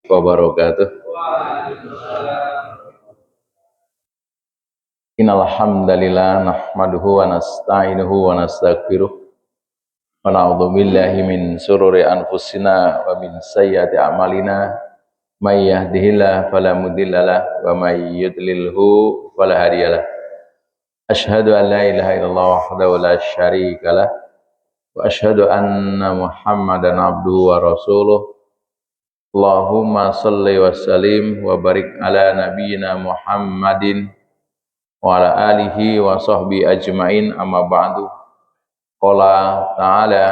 wabarakatuh. Innal hamdalillah nahmaduhu wa nasta'inuhu wa nastaghfiruh wa na'udzu billahi min shururi anfusina wa min sayyiati a'malina may yahdihillahu fala mudhillalah wa may yudlilhu fala hadiyalah. Asyhadu an la ilaha illallah wahdahu la syarikalah wa asyhadu anna Muhammadan abduhu wa rasuluh. Allahumma salli wa sallim wa barik ala nabiyyina Muhammadin wa ala alihi wa sahbihi ajmain, amma ba'du. Qala ta'ala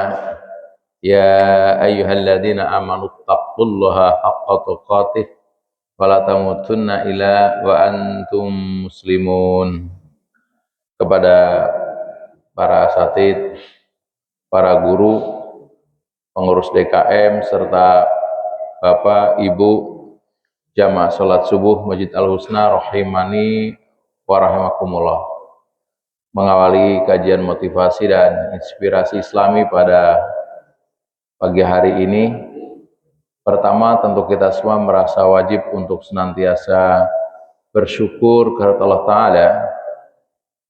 ya ayyuhalladzina amanu taqullaha haqqa tuqatih wa la tamutunna illa wa antum muslimun. Kepada para asatidz, para guru, pengurus DKM serta Bapak, Ibu, jamaah sholat subuh Masjid Al-Husna rahimani wa rahimakumullah. Mengawali kajian motivasi dan inspirasi Islami pada pagi hari ini, pertama tentu kita semua merasa wajib untuk senantiasa bersyukur kepada Allah Ta'ala,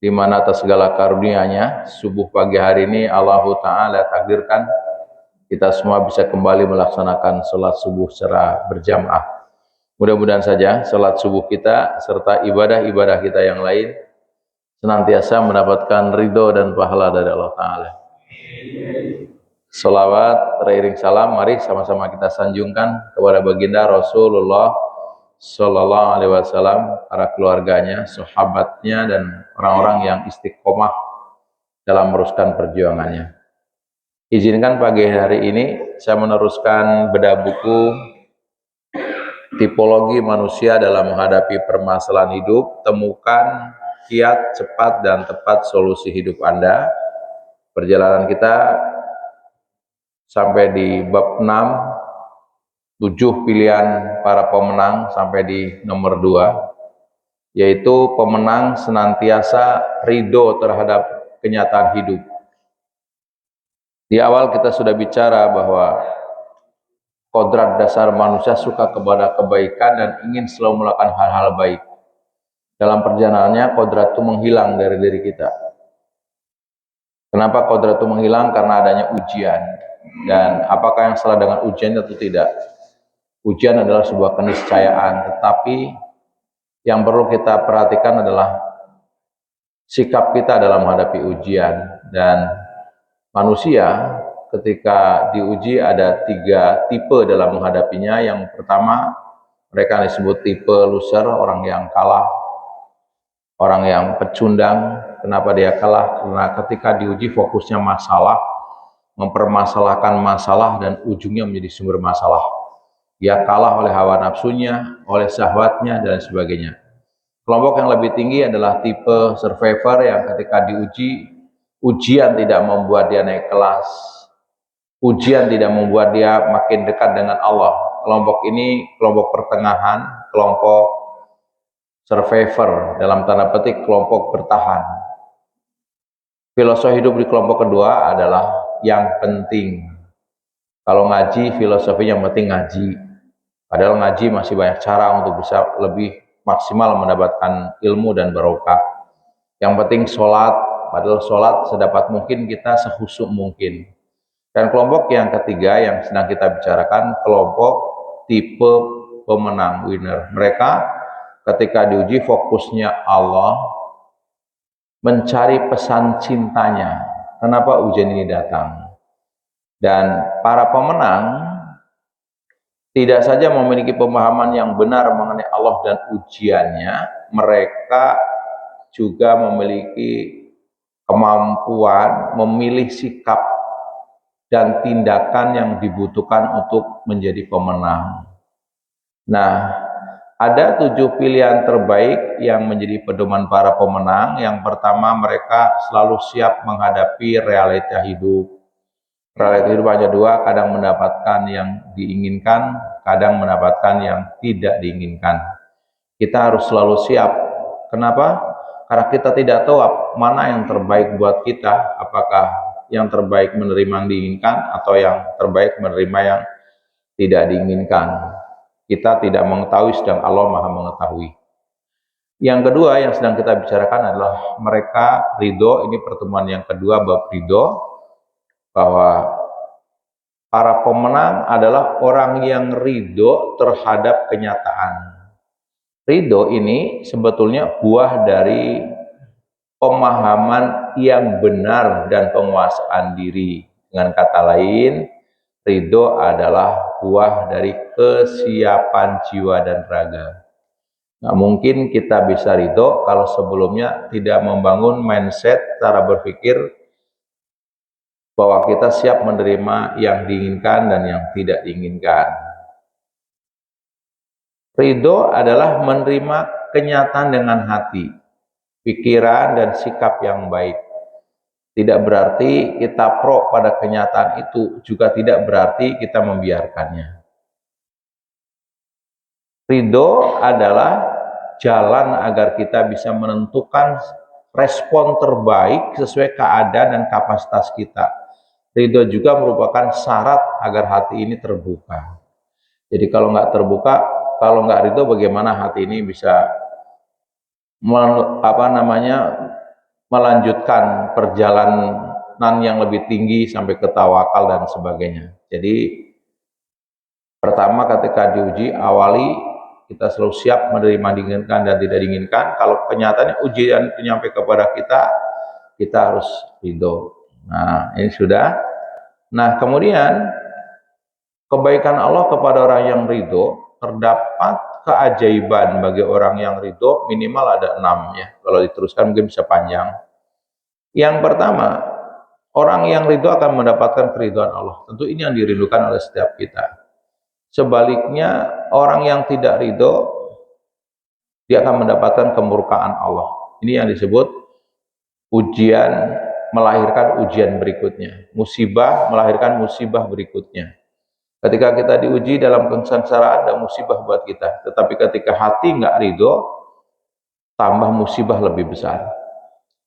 di mana atas segala karunia-Nya subuh pagi hari ini Allah Ta'ala takdirkan kita semua bisa kembali melaksanakan sholat subuh secara berjamaah. Mudah-mudahan saja sholat subuh kita serta ibadah-ibadah kita yang lain senantiasa mendapatkan ridho dan pahala dari Allah Ta'ala. Sholawat teriring salam, mari sama-sama kita sanjungkan kepada baginda Rasulullah Sallallahu Alaihi Wasallam, para keluarganya, sahabatnya, dan orang-orang yang istiqomah dalam meneruskan perjuangannya. Izinkan pagi hari ini saya meneruskan bedah buku Tipologi Manusia dalam Menghadapi Permasalahan Hidup, Temukan Kiat Cepat dan Tepat Solusi Hidup Anda. Perjalanan kita sampai di bab 6, 7 pilihan para pemenang, sampai di nomor 2, yaitu pemenang senantiasa ridho terhadap kenyataan hidup. Di awal kita sudah bicara bahwa kodrat dasar manusia suka kepada kebaikan dan ingin selalu melakukan hal-hal baik. Dalam perjalanannya kodrat itu menghilang dari diri kita. Kenapa kodrat itu menghilang? Karena adanya ujian. Dan apakah yang salah dengan ujian? Tentu tidak. Ujian adalah sebuah keniscayaan, tetapi yang perlu kita perhatikan adalah sikap kita dalam menghadapi ujian. Dan manusia ketika diuji ada 3 tipe dalam menghadapinya. Yang pertama, mereka disebut tipe loser, orang yang kalah, orang yang pecundang. Kenapa dia kalah? Karena ketika diuji fokusnya masalah, mempermasalahkan masalah dan ujungnya menjadi sumber masalah. Dia kalah oleh hawa nafsunya, oleh syahwatnya, dan sebagainya. Kelompok yang lebih tinggi adalah tipe survivor, yang ketika diuji, ujian tidak membuat dia naik kelas, ujian tidak membuat dia makin dekat dengan Allah. Kelompok ini kelompok pertengahan, kelompok survivor, dalam tanda petik kelompok bertahan. Filosofi hidup di kelompok kedua adalah yang penting. Kalau ngaji, filosofi yang penting ngaji. Padahal ngaji masih banyak cara untuk bisa lebih maksimal mendapatkan ilmu dan barokah. Yang penting sholat, padahal sholat sedapat mungkin kita sehusyuk mungkin. Dan kelompok yang ketiga yang sedang kita bicarakan, kelompok tipe pemenang, winner. Mereka ketika diuji fokusnya Allah, mencari pesan cintanya. Kenapa ujian ini datang? Dan para pemenang tidak saja memiliki pemahaman yang benar mengenai Allah dan ujiannya, mereka juga memiliki kemampuan memilih sikap dan tindakan yang dibutuhkan untuk menjadi pemenang. Nah, ada 7 pilihan terbaik yang menjadi pedoman para pemenang. Yang pertama, mereka selalu siap menghadapi realita hidup. Realita hidup hanya 2, kadang mendapatkan yang diinginkan, kadang mendapatkan yang tidak diinginkan. Kita harus selalu siap. Kenapa? Karena kita tidak tahu mana yang terbaik buat kita, apakah yang terbaik menerima yang diinginkan atau yang terbaik menerima yang tidak diinginkan. kita tidak mengetahui, sedang Allah Maha mengetahui. Yang kedua yang sedang kita bicarakan adalah mereka ridho. Ini pertemuan yang kedua bab ridho, bahwa para pemenang adalah orang yang ridho terhadap kenyataan. Ridho ini sebetulnya buah dari pemahaman yang benar dan penguasaan diri. Dengan kata lain, ridho adalah buah dari kesiapan jiwa dan raga. Nggak mungkin kita bisa ridho kalau sebelumnya tidak membangun mindset cara berpikir bahwa kita siap menerima yang diinginkan dan yang tidak diinginkan. Ridho adalah menerima kenyataan dengan hati, pikiran, dan sikap yang baik. Tidak berarti kita pro pada kenyataan itu, juga tidak berarti kita membiarkannya. Ridho adalah jalan agar kita bisa menentukan respon terbaik sesuai keadaan dan kapasitas kita. Ridho juga merupakan syarat agar hati ini terbuka. Jadi kalau nggak terbuka, kalau nggak ridho, bagaimana hati ini bisa melanjutkan perjalanan yang lebih tinggi sampai ke tawakal dan sebagainya. Jadi pertama ketika diuji, awali kita selalu siap menerima diinginkan dan tidak diinginkan. Kalau kenyataannya ujian itu nyampe kepada kita, kita harus ridho. Nah, ini sudah. Nah, kemudian kebaikan Allah kepada orang yang ridho, terdapat keajaiban bagi orang yang ridho, minimal ada 6 ya. Kalau diteruskan mungkin bisa panjang. Yang pertama, orang yang ridho akan mendapatkan keridhaan Allah. Tentu ini yang dirindukan oleh setiap kita. Sebaliknya, orang yang tidak ridho, dia akan mendapatkan kemurkaan Allah. Ini yang disebut ujian melahirkan ujian berikutnya. Musibah melahirkan musibah berikutnya. Ketika kita diuji dalam kesengsaraan, ada musibah buat kita. Tetapi ketika hati nggak ridho, tambah musibah lebih besar.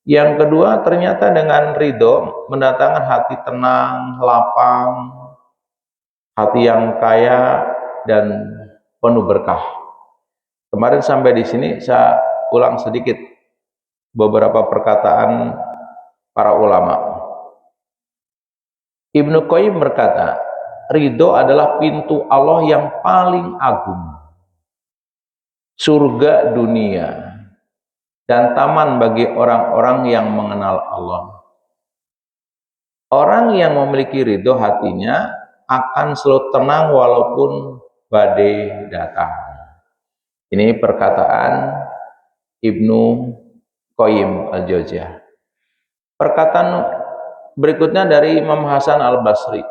Yang kedua, ternyata dengan ridho mendatangkan hati tenang, lapang, hati yang kaya dan penuh berkah. Kemarin sampai di sini saya ulang sedikit beberapa perkataan para ulama. Ibnu Qayyim berkata, ridho adalah pintu Allah yang paling agung, surga dunia, dan taman bagi orang-orang yang mengenal Allah. Orang yang memiliki ridho hatinya akan selalu tenang walaupun badai datang. Ini perkataan Ibnu Qayyim al-Jauziyah. Perkataan berikutnya dari Imam Hasan al-Basri.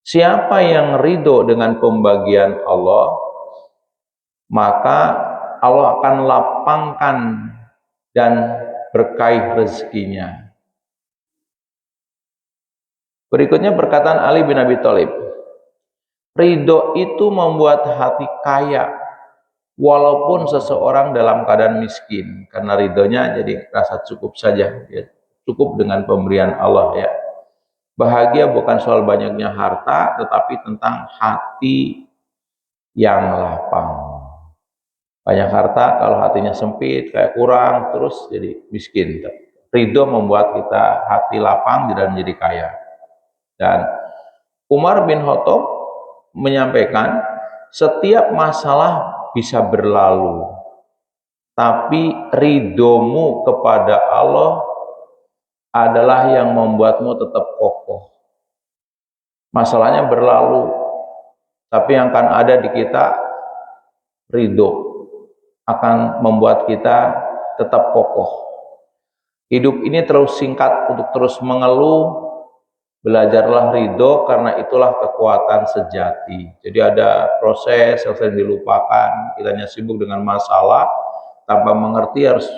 Siapa yang ridho dengan pembagian Allah, maka Allah akan lapangkan dan berkahi rezekinya. Berikutnya perkataan Ali bin Abi Thalib. Ridho itu membuat hati kaya walaupun seseorang dalam keadaan miskin, karena ridhonya jadi rasa cukup saja, ya. Cukup dengan pemberian Allah ya. Bahagia bukan soal banyaknya harta, tetapi tentang hati yang lapang. Banyak harta kalau hatinya sempit, kayak kurang, terus jadi miskin. Ridho membuat kita hati lapang dan menjadi kaya. Dan Umar bin Khattab menyampaikan, setiap masalah bisa berlalu, tapi ridhomu kepada Allah adalah yang membuatmu tetap kokoh. Masalahnya berlalu, tapi yang akan ada di kita ridho, akan membuat kita tetap kokoh. Hidup ini terlalu singkat untuk terus mengeluh. Belajarlah ridho, karena itulah kekuatan sejati. Jadi ada proses yang sering dilupakan. Kita hanya sibuk dengan masalah tanpa mengerti harus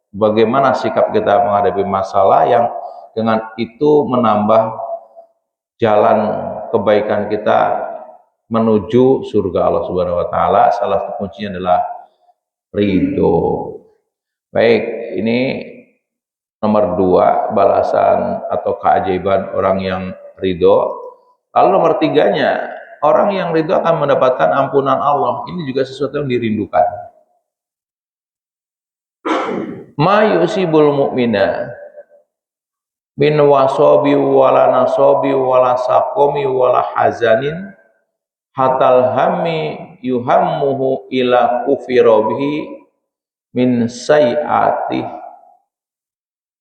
bagaimana sikap kita menghadapi masalah, yang dengan itu menambah jalan kebaikan kita menuju surga Allah Subhanahu wa taala. Salah satu kuncinya adalah ridho. Baik, ini nomor 2, balasan atau keajaiban orang yang ridho. Lalu nomor 3-nya, orang yang ridho akan mendapatkan ampunan Allah. Ini juga sesuatu yang dirindukan. Ma yusibul mu'mina min wasobi wala nasobi wala sakomi wala hazanin hatal hammi yuhammuhu ila kufirobihi min sayyati.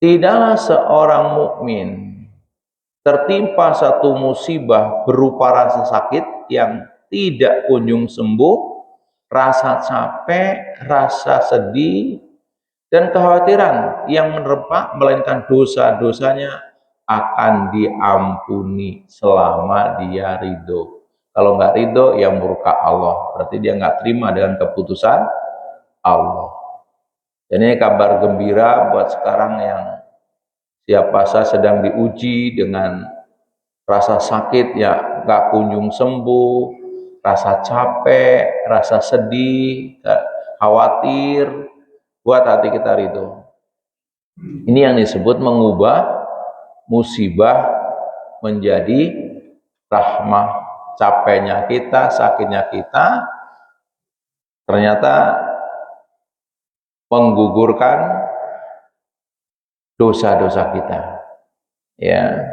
Tidaklah seorang mukmin tertimpa satu musibah berupa rasa sakit yang tidak kunjung sembuh, rasa capek, rasa sedih, dan kekhawatiran yang menerpa, melainkan dosa-dosanya akan diampuni selama dia ridho. Kalau nggak ridho, ya murka Allah. Berarti dia nggak terima dengan keputusan Allah. Dan ini kabar gembira buat sekarang yang siapa saja sedang diuji dengan rasa sakit ya nggak kunjung sembuh, rasa capek, rasa sedih, khawatir, buat hati kita ridho. Ini yang disebut mengubah musibah menjadi rahmah. Capeknya kita, sakitnya kita, ternyata menggugurkan dosa-dosa kita. Ya,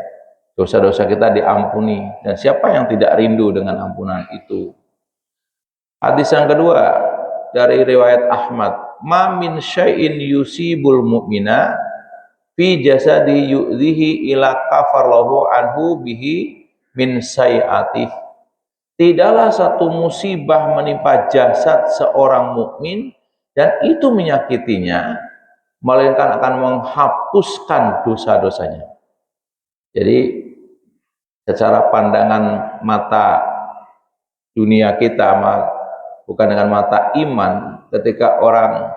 dosa-dosa kita diampuni. Dan siapa yang tidak rindu dengan ampunan itu? Hadis yang kedua dari riwayat Ahmad, ma min syai'in yusibul mu'mina fi jasadi yu'dhihi ila kafarlahu anhu bihi min sayi'atih. Tidaklah satu musibah menimpa jasad seorang mukmin dan itu menyakitinya, melainkan akan menghapuskan dosa-dosanya. Jadi secara pandangan mata dunia kita, bukan dengan mata iman, ketika orang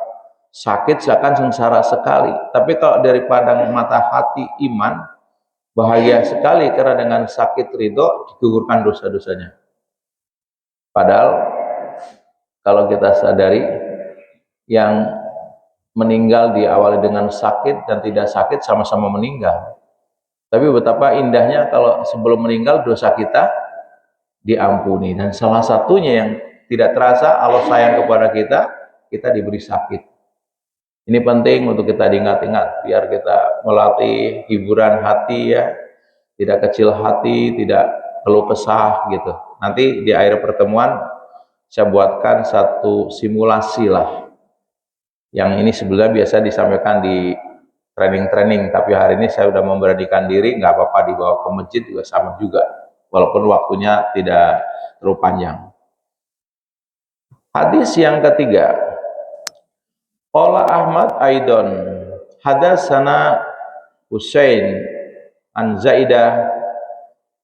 sakit seakan sengsara sekali. Tapi kalau dari pandang mata hati iman, bahagia sekali karena dengan sakit ridho digugurkan dosa-dosanya. Padahal kalau kita sadari, yang meninggal diawali dengan sakit dan tidak sakit sama-sama meninggal. Tapi betapa indahnya kalau sebelum meninggal dosa kita diampuni. Dan salah satunya yang tidak terasa Allah sayang kepada kita, kita diberi sakit. Ini penting untuk kita diingat-ingat, biar kita melatih hiburan hati ya, tidak kecil hati, tidak keluh kesah gitu. Nanti di akhir pertemuan saya buatkan satu simulasi lah. Yang ini sebenarnya biasa disampaikan di training-training, tapi hari ini saya sudah memberanikan diri, nggak apa-apa dibawa ke masjid juga sama juga, walaupun waktunya tidak terlalu panjang. Hadis yang ketiga, qala Ahmad Aidon, hadatsana Husain an Zaidah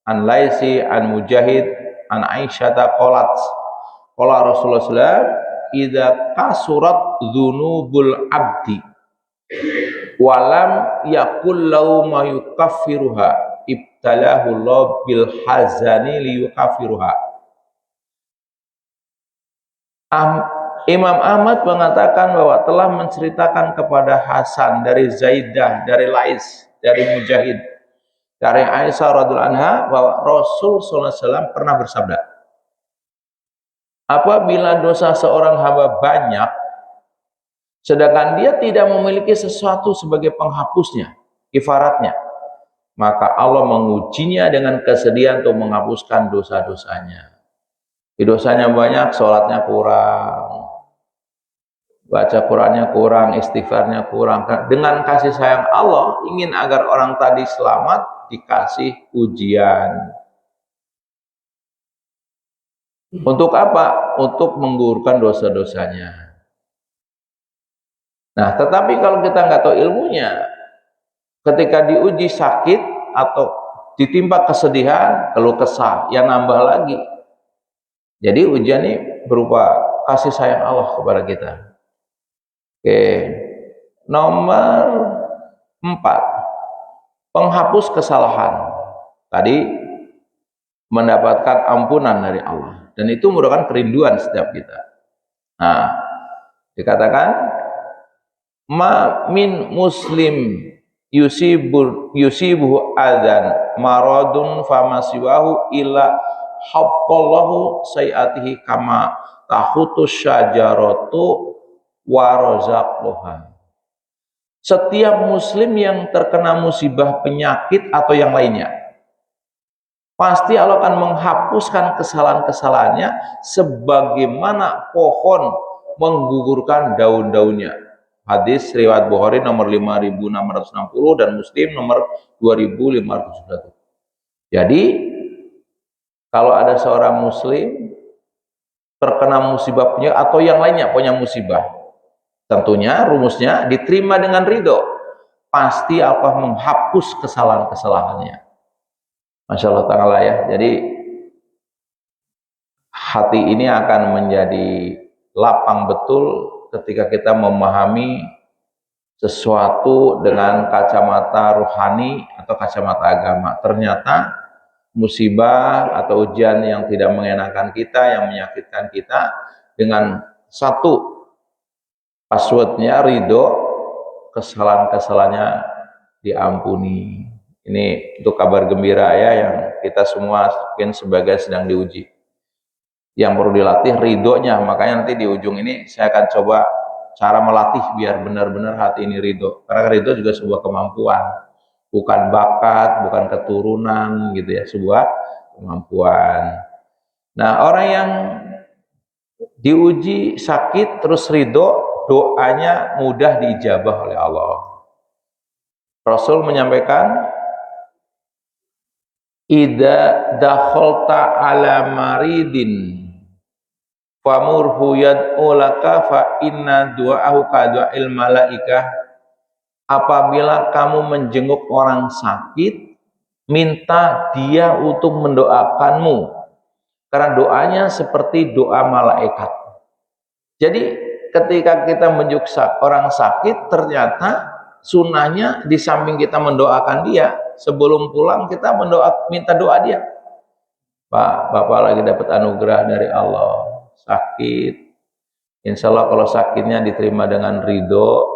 an Laisi an Mujahid an Aisyah qalat qala Rasulullah sallallahu alaihi wasallam idza kasurat dzunubul abdi walam yakul lau ma yukaffiruha ibtalahu Allah bil hazani liyukaffiruha. Imam Ahmad mengatakan bahwa telah menceritakan kepada Hasan dari Zaidah, dari Lais, dari Mujahid, dari Aisyah radhiyallahu anha bahwa Rasul sallallahu alaihi wasallam pernah bersabda, apabila dosa seorang hamba banyak sedangkan dia tidak memiliki sesuatu sebagai penghapusnya, kifaratnya, maka Allah mengujinya dengan kesedihan untuk menghapuskan dosa-dosanya. Dosanya banyak, sholatnya kurang, baca Qurannya kurang, istighfarnya kurang. Dengan kasih sayang Allah ingin agar orang tadi selamat, dikasih ujian. Untuk apa? Untuk menggugurkan dosa-dosanya. Nah, tetapi kalau kita nggak tahu ilmunya, ketika diuji sakit atau ditimpa kesedihan, keluh kesah, yang nambah lagi. Jadi ujian ini berupa kasih sayang Allah kepada kita. Oke, nomor 4, penghapus kesalahan. Tadi mendapatkan ampunan dari Allah, dan itu merupakan kerinduan setiap kita. Nah, dikatakan ma min muslim yusibuhu adzan maradun famasiwahu illa haqqallahu sayyatihi kama tahutus syajaratu wa razaqluha. Setiap muslim yang terkena musibah penyakit atau yang lainnya, pasti Allah akan menghapuskan kesalahan-kesalahannya sebagaimana pohon menggugurkan daun-daunnya. Hadis riwayat Bukhari nomor 5660 dan Muslim nomor 2501. Jadi kalau ada seorang muslim terkena musibah punya atau yang lainnya punya musibah, tentunya rumusnya diterima dengan ridho, pasti Allah menghapus kesalahan-kesalahannya. Masya Allah Ta'ala ya. Jadi hati ini akan menjadi lapang betul ketika kita memahami sesuatu dengan kacamata rohani atau kacamata agama. Ternyata musibah atau ujian yang tidak mengenakan kita, yang menyakitkan kita, dengan satu passwordnya ridho, kesalahan-kesalahannya diampuni. Ini untuk kabar gembira ya, yang kita semua mungkin sebagai sedang diuji. Yang perlu dilatih ridhonya, makanya nanti di ujung ini saya akan coba cara melatih biar benar-benar hati ini ridho. Karena ridho juga sebuah kemampuan, bukan bakat, bukan keturunan gitu ya, sebuah kemampuan. Nah, orang yang diuji sakit terus ridho, doanya mudah diijabah oleh Allah. Rasul menyampaikan, idza dakhalta ala maridin famurhu yad'u laka fa inna du'ahu ka du'il malaikah. Apabila kamu menjenguk orang sakit, minta dia untuk mendoakanmu, karena doanya seperti doa malaikat. Jadi ketika kita menjenguk orang sakit, ternyata sunnahnya di samping kita mendoakan dia, sebelum pulang kita minta doa dia. Pak, Bapak lagi dapat anugerah dari Allah, sakit. Insya Allah kalau sakitnya diterima dengan ridho,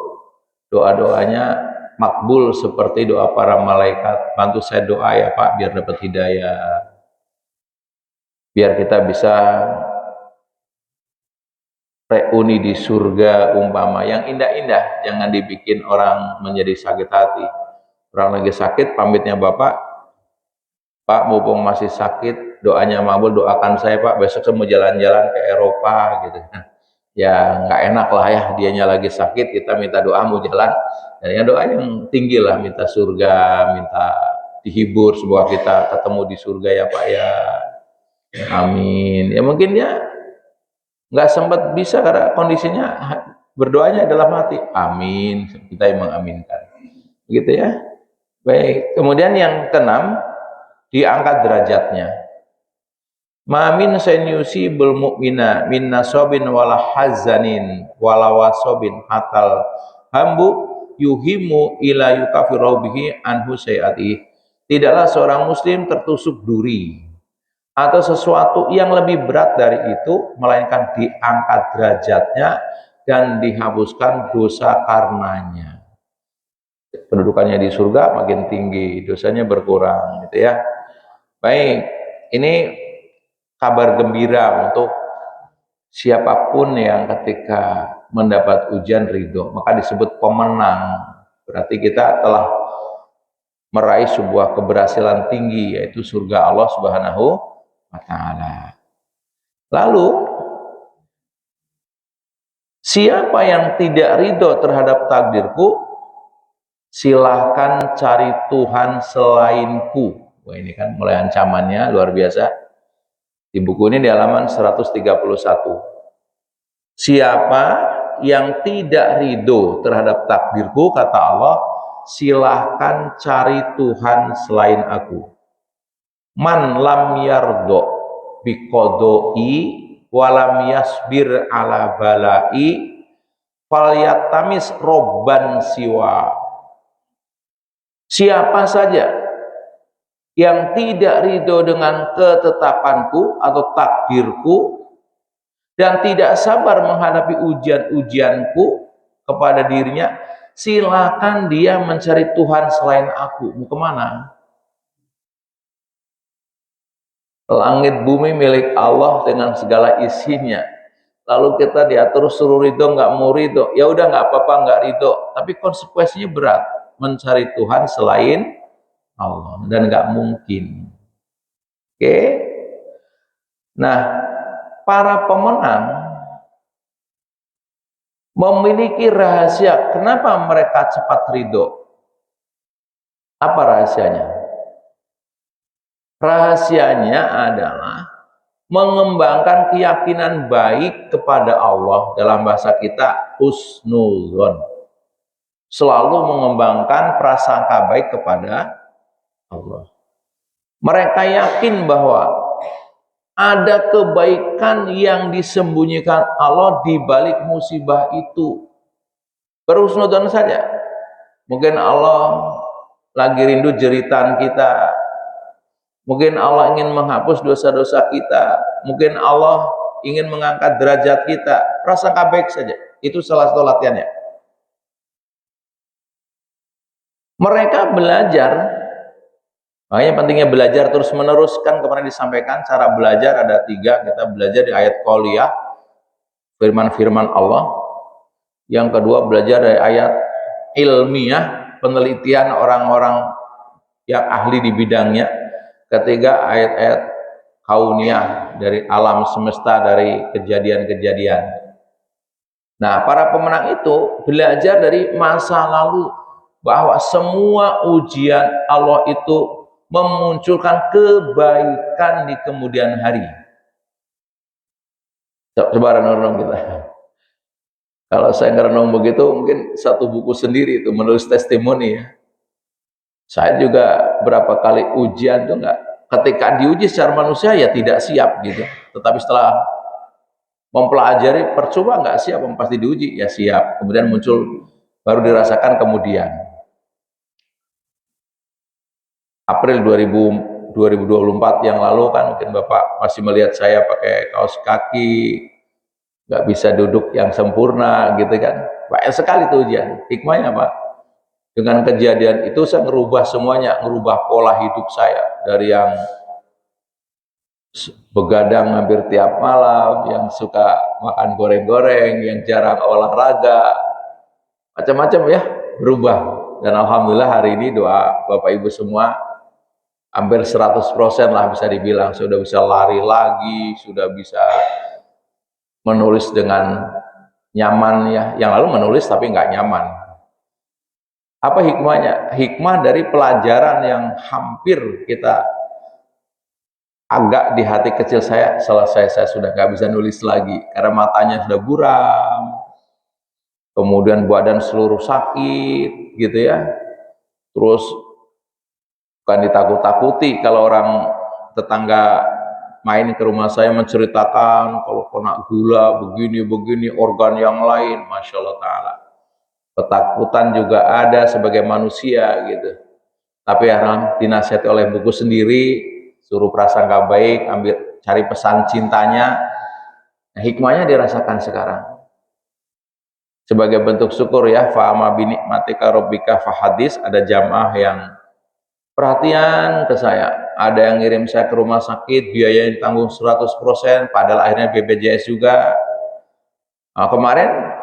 doa-doanya makbul seperti doa para malaikat. Bantu saya doa ya Pak, biar dapat hidayah, biar kita bisa reuni di surga umpama yang indah-indah. Jangan dibikin orang menjadi sakit hati. Orang lagi sakit, pamitnya Bapak, Pak mumpung masih sakit, doanya makbul, doakan saya Pak, besok saya mau jalan-jalan ke Eropa gitu. Ya nggak enak lah ya, dianya lagi sakit, kita minta doa mau jalan. Dan ya doa yang tinggi lah, minta surga, minta dihibur, sebuah kita ketemu di surga ya Pak ya. Amin. Ya mungkin dia nggak sempat bisa karena kondisinya, berdoanya dalam hati. Amin. Kita yang mengaminkan. Begitu ya. Baik. Kemudian yang keenam, diangkat derajatnya. Ma min sayusi bil mu'mina min nasobin wala hazanin wala wasobin hatal hambu yuhimu ila yukafiru bihi anhu sayati. Tidaklah seorang muslim tertusuk duri atau sesuatu yang lebih berat dari itu, melainkan diangkat derajatnya dan dihapuskan dosa karenanya. Pendudukannya di surga makin tinggi, dosanya berkurang gitu ya. Baik, ini kabar gembira untuk siapapun yang ketika mendapat ujian ridho, maka disebut pemenang. Berarti kita telah meraih sebuah keberhasilan tinggi, yaitu surga Allah Subhanahu wa Ta'ala. Lalu siapa yang tidak ridho terhadap takdirku, silahkan cari Tuhan selainku. Wah, ini kan mulai ancamannya luar biasa. Di buku ini di halaman 131. Siapa yang tidak ridho terhadap takdirku, kata Allah, silahkan cari Tuhan selain aku. Man lam yardo biqodoi walam yasbir ala balai falyatamis robban siwa. Siapa saja yang tidak ridho dengan ketetapanku atau takdirku dan tidak sabar menghadapi ujian-ujianku kepada dirinya, silakan dia mencari Tuhan selain aku. Mau kemana? Langit bumi milik Allah dengan segala isinya. Lalu kita diatur suruh ridho, nggak mau ridho, ya udah nggak apa-apa nggak ridho. Tapi konsekuensinya berat, mencari Tuhan selain Allah dan nggak mungkin. Oke, nah para pemenang memiliki rahasia. Kenapa mereka cepat ridho? Apa rahasianya? Rahasianya adalah mengembangkan keyakinan baik kepada Allah. Dalam bahasa kita husnuzon, selalu mengembangkan prasangka baik kepada Allah. Mereka yakin bahwa ada kebaikan yang disembunyikan Allah di balik musibah itu. Berhusnuzon saja. Mungkin Allah lagi rindu jeritan kita, mungkin Allah ingin menghapus dosa-dosa kita, mungkin Allah ingin mengangkat derajat kita. Prasangka baik saja, itu salah satu latihannya. Mereka belajar, makanya pentingnya belajar terus menerus. Kan kemarin disampaikan cara belajar ada 3. Kita belajar di ayat qauliyah, firman-firman Allah. Yang kedua belajar dari ayat ilmiah, penelitian orang-orang yang ahli di bidangnya. Ketiga ayat-ayat kauniyah, dari alam semesta, dari kejadian-kejadian. Nah, para pemenang itu belajar dari masa lalu bahwa semua ujian Allah itu memunculkan kebaikan di kemudian hari. Coba renung kita. Kalau saya ngerenung begitu, mungkin satu buku sendiri itu menulis testimoni ya. Saya juga berapa kali ujian tuh ketika diuji secara manusia ya tidak siap gitu. Tetapi setelah mempelajari, percoba nggak siap, pasti diuji ya siap. Kemudian muncul, baru dirasakan kemudian. April 2024 yang lalu kan mungkin Bapak masih melihat saya pakai kaos kaki, nggak bisa duduk yang sempurna gitu kan. Banyak sekali tuh ujian. Hikmahnya apa? Dengan kejadian itu saya ngerubah semuanya, ngerubah pola hidup saya. Dari yang begadang hampir tiap malam, yang suka makan goreng-goreng, yang jarang olahraga, macam-macam ya, berubah. Dan alhamdulillah hari ini doa Bapak Ibu semua hampir 100% lah bisa dibilang, sudah bisa lari lagi, sudah bisa menulis dengan nyaman ya. Yang lalu menulis tapi nggak nyaman. Apa hikmahnya? Hikmah dari pelajaran yang hampir kita agak di hati kecil saya, selesai saya sudah nggak bisa nulis lagi karena matanya sudah buram, kemudian badan seluruh sakit gitu ya. Terus bukan ditakut-takuti kalau orang tetangga main ke rumah saya menceritakan kalau kena gula begini-begini, organ yang lain, Masya Allah Ta'ala. Ketakutan juga ada sebagai manusia gitu. Tapi ya dinasihati oleh buku sendiri, suruh prasangka baik, ambil cari pesan cintanya. Nah, hikmahnya dirasakan sekarang. Sebagai bentuk syukur ya, fa'ama binikmatika rabbika fahadis, ada jamaah yang perhatian ke saya. Ada yang ngirim saya ke rumah sakit, biaya yang tanggung 100%, padahal akhirnya BPJS juga. Nah, kemarin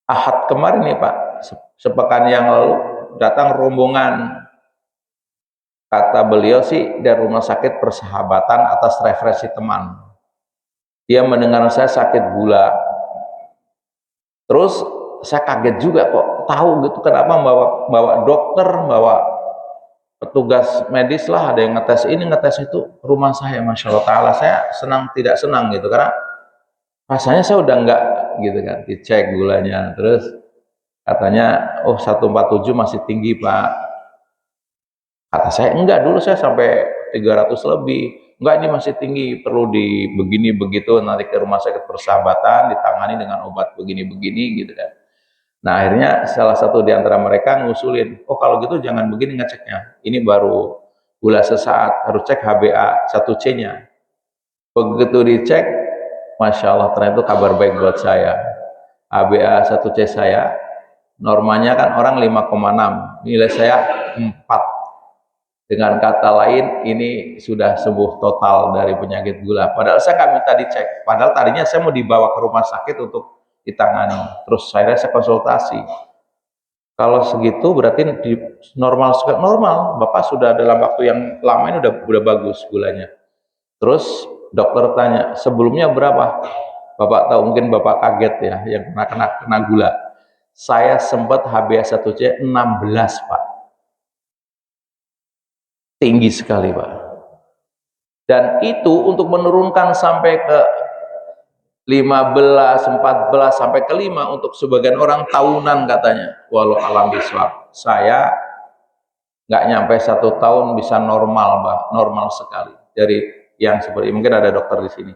Ahad kemarin nih Pak, sepekan yang lalu datang rombongan. Kata beliau sih dari rumah sakit Persahabatan atas referensi teman. Dia mendengar saya sakit gula. Terus saya kaget juga kok tahu gitu, kenapa bawa dokter, bawa petugas medis lah, ada yang ngetes ini ngetes itu rumah saya. Masya Allah Ta'ala, saya senang tidak senang gitu karena rasanya saya udah enggak gitu kan, dicek gulanya, terus katanya oh 147 masih tinggi Pak. Kata saya enggak, dulu saya sampai 300 lebih. Enggak, ini masih tinggi, perlu di begini begitu, nanti ke rumah sakit Persahabatan ditangani dengan obat begini-begini gitu kan. Nah akhirnya salah satu di antara mereka ngusulin, oh kalau gitu jangan begini ngeceknya, ini baru gula sesaat, harus cek HbA1c nya. Begitu dicek, Masya Allah, ternyata itu kabar baik buat saya. HbA1c saya normanya kan orang 5,6, nilai saya 4. Dengan kata lain, ini sudah sembuh total dari penyakit gula. Padahal saya nggak minta dicek. Padahal tadinya saya mau dibawa ke rumah sakit untuk ditangani. Terus saya konsultasi. Kalau segitu berarti normal, normal. Bapak sudah dalam waktu yang lama ini udah bagus gulanya. Terus dokter tanya, sebelumnya berapa? Bapak tahu, mungkin Bapak kaget ya, yang kena gula. Saya sempat HbA1c 16, Pak. Tinggi sekali, Pak. Dan itu untuk menurunkan sampai ke 15, 14 sampai ke 5 untuk sebagian orang tahunan katanya. Walau alam biswab. Saya nggak nyampe 1 tahun bisa normal, Pak, normal sekali. Dari yang seperti mungkin ada dokter di sini.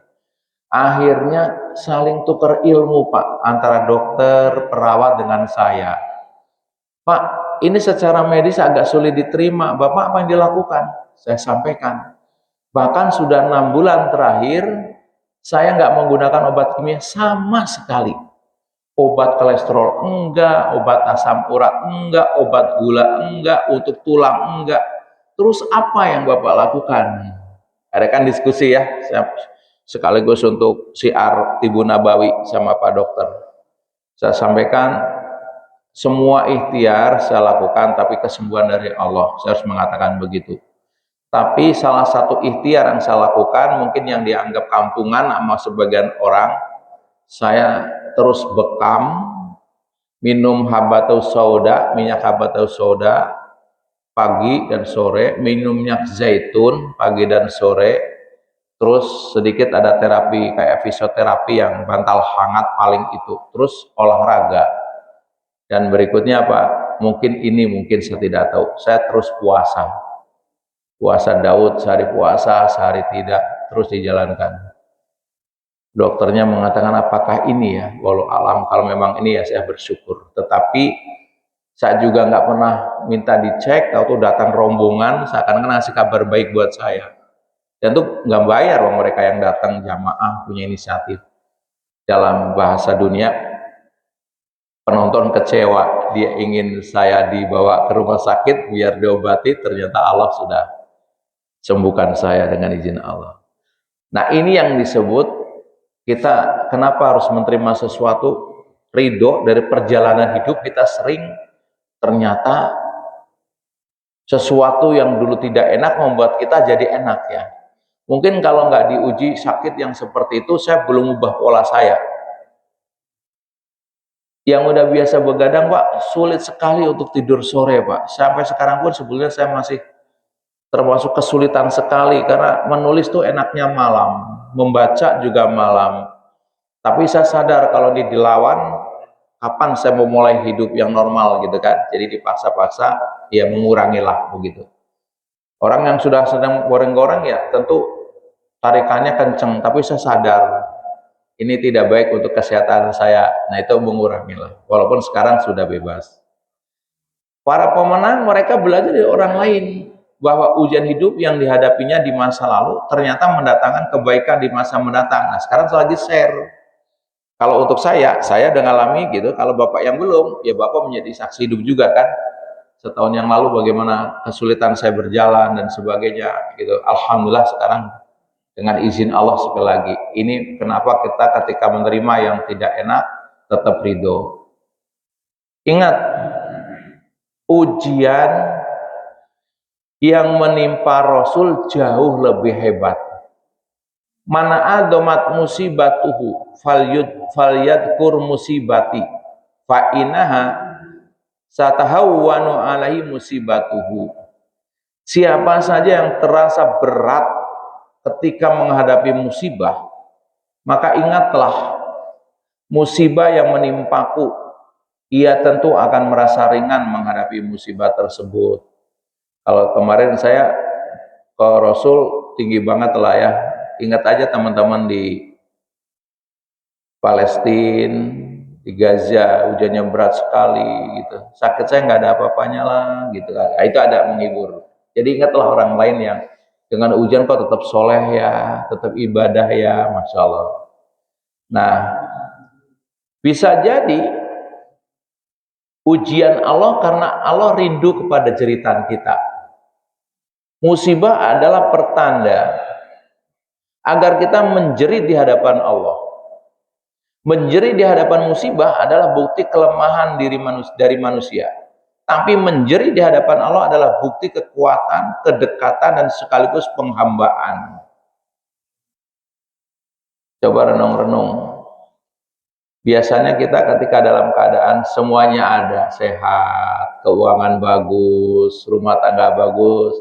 Akhirnya saling tukar ilmu, Pak, antara dokter, perawat dengan saya. Pak, ini secara medis agak sulit diterima. Bapak apa yang dilakukan? Saya sampaikan. Bahkan sudah 6 bulan terakhir, saya nggak menggunakan obat kimia sama sekali. Obat kolesterol enggak, obat asam urat enggak, obat gula enggak, untuk tulang enggak. Terus apa yang Bapak lakukan? Ada kan diskusi ya, sekaligus untuk siar Tibu Nabawi sama Pak Dokter. Saya sampaikan, semua ikhtiar saya lakukan, tapi kesembuhan dari Allah. Saya harus mengatakan begitu. Tapi salah satu ikhtiar yang saya lakukan, mungkin yang dianggap kampungan sama sebagian orang, saya terus bekam minum habatus sauda, minyak habatus sauda pagi dan sore, minum minyak zaitun pagi dan sore, terus sedikit ada terapi kayak fisioterapi yang bantal hangat paling itu, terus olahraga. Dan berikutnya apa? Mungkin saya tidak tahu. Saya terus puasa. Puasa Daud, sehari puasa, sehari tidak, terus dijalankan. Dokternya mengatakan apakah ini ya, walau alam, kalau memang ini ya saya bersyukur. Tetapi saya juga nggak pernah minta dicek, tahu datang rombongan seakan-akan ngasih kabar baik buat saya. Dan itu nggak bayar loh mereka yang datang jamaah punya inisiatif. Dalam bahasa dunia, penonton kecewa, dia ingin saya dibawa ke rumah sakit biar diobati, ternyata Allah sudah sembuhkan saya dengan izin Allah. Nah, ini yang disebut kita kenapa harus menerima sesuatu, ridho dari perjalanan hidup. Kita sering ternyata sesuatu yang dulu tidak enak membuat kita jadi enak ya. Mungkin kalau nggak diuji sakit yang seperti itu, saya belum ubah pola saya. Yang udah biasa begadang, Pak, sulit sekali untuk tidur sore, Pak. Sampai sekarang pun sebetulnya saya masih termasuk kesulitan sekali, karena menulis tuh enaknya malam, membaca juga malam. Tapi saya sadar kalau dilawan, kapan saya mau mulai hidup yang normal gitu kan. Jadi dipaksa-paksa, ya mengurangilah begitu. Orang yang sudah sedang goreng-goreng ya tentu tarikannya kenceng, tapi saya sadar ini tidak baik untuk kesehatan saya. Nah, itu mengurangilah. Walaupun sekarang sudah bebas. Para pemenang mereka belajar dari orang lain, bahwa ujian hidup yang dihadapinya di masa lalu ternyata mendatangkan kebaikan di masa mendatang. Nah, sekarang saya lagi share. Kalau untuk saya udah ngalami gitu. Kalau Bapak yang belum, ya Bapak menjadi saksi hidup juga kan. Setahun yang lalu bagaimana kesulitan saya berjalan dan sebagainya gitu. Alhamdulillah sekarang dengan izin Allah sekali lagi. Ini kenapa kita ketika menerima yang tidak enak tetap ridho. Ingat, ujian yang menimpa Rasul jauh lebih hebat. Mana adomat musibatuhu falyadkur musibati fa inaha satahawwanu alaihi musibatuhu. Siapa saja yang terasa berat ketika menghadapi musibah, maka ingatlah musibah yang menimpaku, ia tentu akan merasa ringan menghadapi musibah tersebut. Kalau kemarin saya ke Rasul tinggi banget lah ya. Ingat aja teman-teman di Palestina, di Gaza, hujannya berat sekali gitu. Sakit saya nggak ada apa-apanya lah gitu. Nah, itu ada menghibur. Jadi ingatlah orang lain yang dengan ujian kok tetap soleh ya, tetap ibadah ya, Masya Allah. Nah, bisa jadi ujian Allah karena Allah rindu kepada jeritan kita. Musibah adalah pertanda agar kita menjerit di hadapan Allah. Menjerit di hadapan musibah adalah bukti kelemahan dari manusia. Tapi menjerit di hadapan Allah adalah bukti kekuatan, kedekatan, dan sekaligus penghambaan. Coba renung-renung. Biasanya kita ketika dalam keadaan semuanya ada, sehat, keuangan bagus, rumah tangga bagus,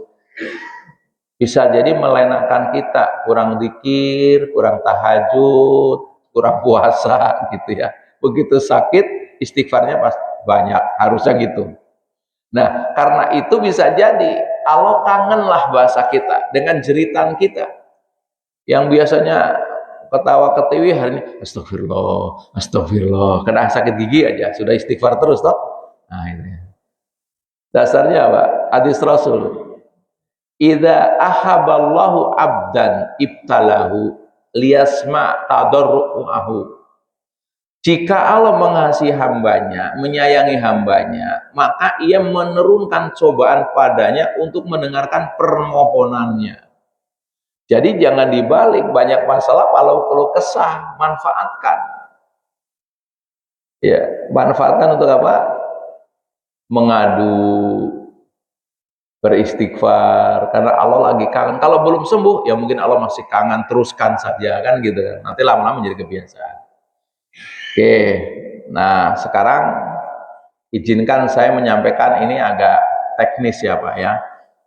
bisa jadi melenakan kita, kurang zikir, kurang tahajud, kurang puasa gitu ya. Begitu sakit, istighfarnya pasti banyak, harusnya gitu. Nah, karena itu bisa jadi Allah kangenlah bahasa kita dengan jeritan kita yang biasanya ketawa ketiwi, hari ini astagfirullah, astagfirullah, kena sakit gigi aja sudah istighfar terus toh. Nah ini dasarnya apa? Hadis Rasul, idza ahaballahu abdan ibtalahu liyasma tadarruahu. Jika Allah mengasihi hambanya, menyayangi hambanya, maka ia menurunkan cobaan padanya untuk mendengarkan permohonannya. Jadi jangan dibalik, banyak masalah kalau kesah, manfaatkan. Ya, manfaatkan untuk apa? Mengadu, beristighfar, karena Allah lagi kangen. Kalau belum sembuh, ya mungkin Allah masih kangen, teruskan saja kan gitu kan. Nanti lama-lama menjadi kebiasaan. Oke, nah sekarang izinkan saya menyampaikan ini agak teknis ya Pak ya.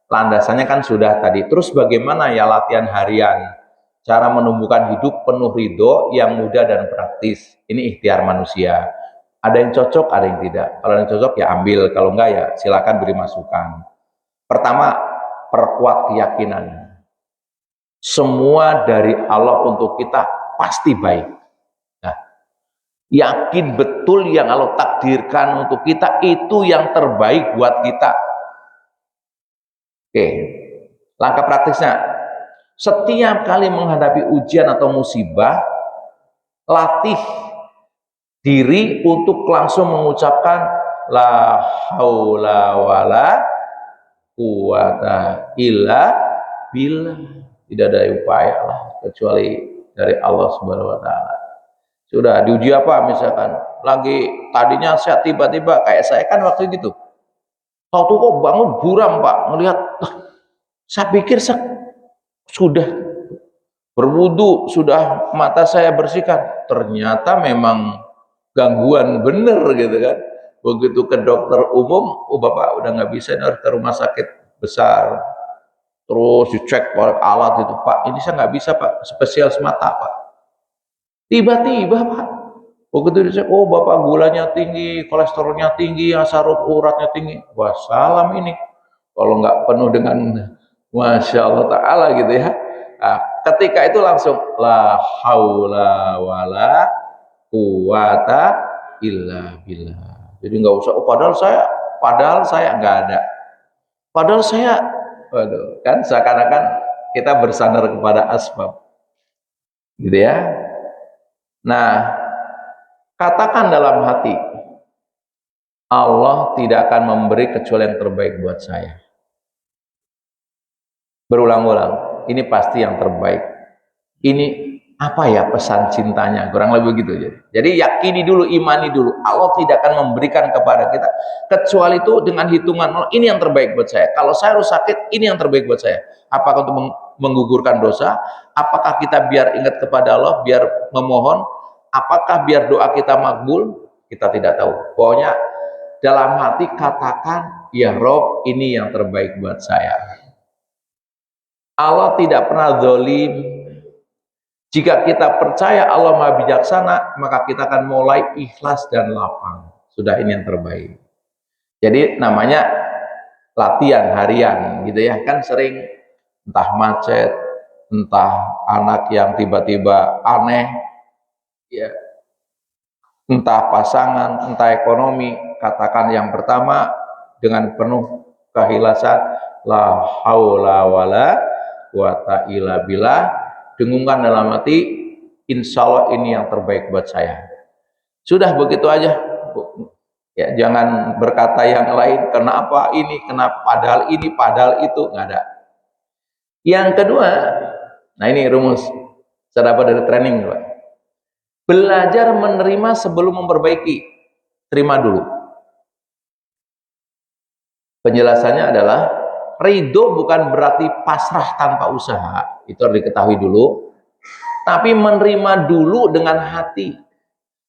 Landasannya kan sudah tadi. Terus bagaimana ya latihan harian? Cara menumbuhkan hidup penuh ridho yang mudah dan praktis. Ini ikhtiar manusia. Ada yang cocok, ada yang tidak. Kalau yang cocok ya ambil, kalau enggak ya silakan beri masukan. Pertama, perkuat keyakinan. Semua dari Allah untuk kita pasti baik. Nah, yakin betul yang Allah takdirkan untuk kita itu yang terbaik buat kita. Oke, langkah praktisnya, setiap kali menghadapi ujian atau musibah, latih diri untuk langsung mengucapkan la haula wala quwata illa billah. Tidak ada upaya lah kecuali dari Allah Subhanahu wa taala. Sudah diuji apa misalkan, lagi tadinya sehat tiba-tiba kayak saya kan waktu gitu. Tahu kok bangun buram Pak, ngelihat saya pikir sudah berwudu, sudah mata saya bersihkan, ternyata memang gangguan bener gitu kan. Begitu ke dokter umum, oh Bapak udah nggak bisa, harus ke rumah sakit besar. Terus dicek oleh alat itu, Pak ini saya nggak bisa Pak, spesial mata Pak. Tiba-tiba Pak, begitu dicek, oh Bapak gulanya tinggi, kolesterolnya tinggi, asam uratnya tinggi. Wah salam ini, kalau nggak penuh dengan Masya Allah Ta'ala gitu ya. Nah, ketika itu langsung la haula wala quwata illa billah. Jadi nggak usah, oh padahal saya nggak ada. Padahal saya, waduh, kan seakan-akan kita bersandar kepada asbab. Gitu ya. Nah, katakan dalam hati, Allah tidak akan memberi kecuali yang terbaik buat saya. Berulang-ulang, ini pasti yang terbaik. Ini apa ya pesan cintanya, kurang lebih begitu. Jadi yakini dulu, imani dulu, Allah tidak akan memberikan kepada kita kecuali itu dengan hitungan Allah, ini yang terbaik buat saya. Kalau saya harus sakit, ini yang terbaik buat saya. Apakah untuk menggugurkan dosa, apakah kita biar ingat kepada Allah, biar memohon, apakah biar doa kita makbul, kita tidak tahu. Pokoknya dalam hati katakan, ya Rob, ini yang terbaik buat saya. Allah tidak pernah zalim. Jika kita percaya Allah Maha Bijaksana, maka kita akan mulai ikhlas dan lapang. Sudah, ini yang terbaik. Jadi namanya latihan harian gitu ya. Kan sering entah macet, entah anak yang tiba-tiba aneh, ya, entah pasangan, entah ekonomi. Katakan yang pertama dengan penuh keikhlasan, la haula wala quwata illa billah. Dengungkan dalam hati, insya Allah ini yang terbaik buat saya. Sudah begitu aja. Ya, jangan berkata yang lain, kenapa ini, kenapa padahal ini, padahal itu, nggak ada. Yang kedua, nah ini rumus saya dapat dari training, Pak. Belajar menerima sebelum memperbaiki. Terima dulu. Penjelasannya adalah ridho bukan berarti pasrah tanpa usaha, itu harus diketahui dulu. Tapi menerima dulu dengan hati,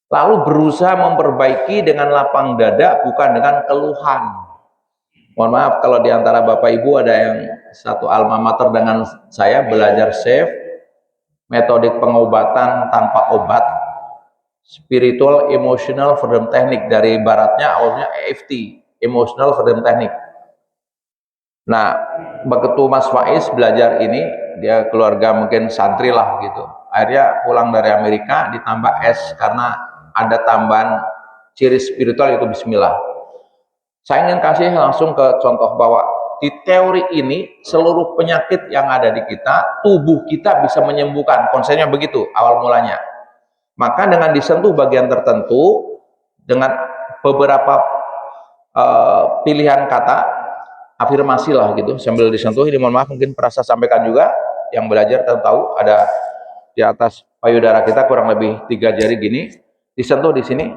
lalu berusaha memperbaiki dengan lapang dada, bukan dengan keluhan. Mohon maaf kalau diantara Bapak Ibu ada yang satu alma mater dengan saya belajar SAFE, metodik pengobatan tanpa obat, Spiritual Emotional Freedom Technique, dari baratnya awalnya EFT, Emotional Freedom Technique. Nah, begitu Mas Faiz belajar ini, dia keluarga mungkin santri lah gitu. Akhirnya pulang dari Amerika ditambah S karena ada tambahan ciri spiritual itu Bismillah. Saya ingin kasih langsung ke contoh bahwa di teori ini seluruh penyakit yang ada di kita, tubuh kita bisa menyembuhkan. Konsepnya begitu awal mulanya. Maka dengan disentuh bagian tertentu dengan beberapa pilihan kata, afirmasi lah gitu, sambil disentuh ini, mohon maaf mungkin perasa sampaikan juga, yang belajar tahu ada di atas payudara kita kurang lebih 3 jari gini, disentuh di sini.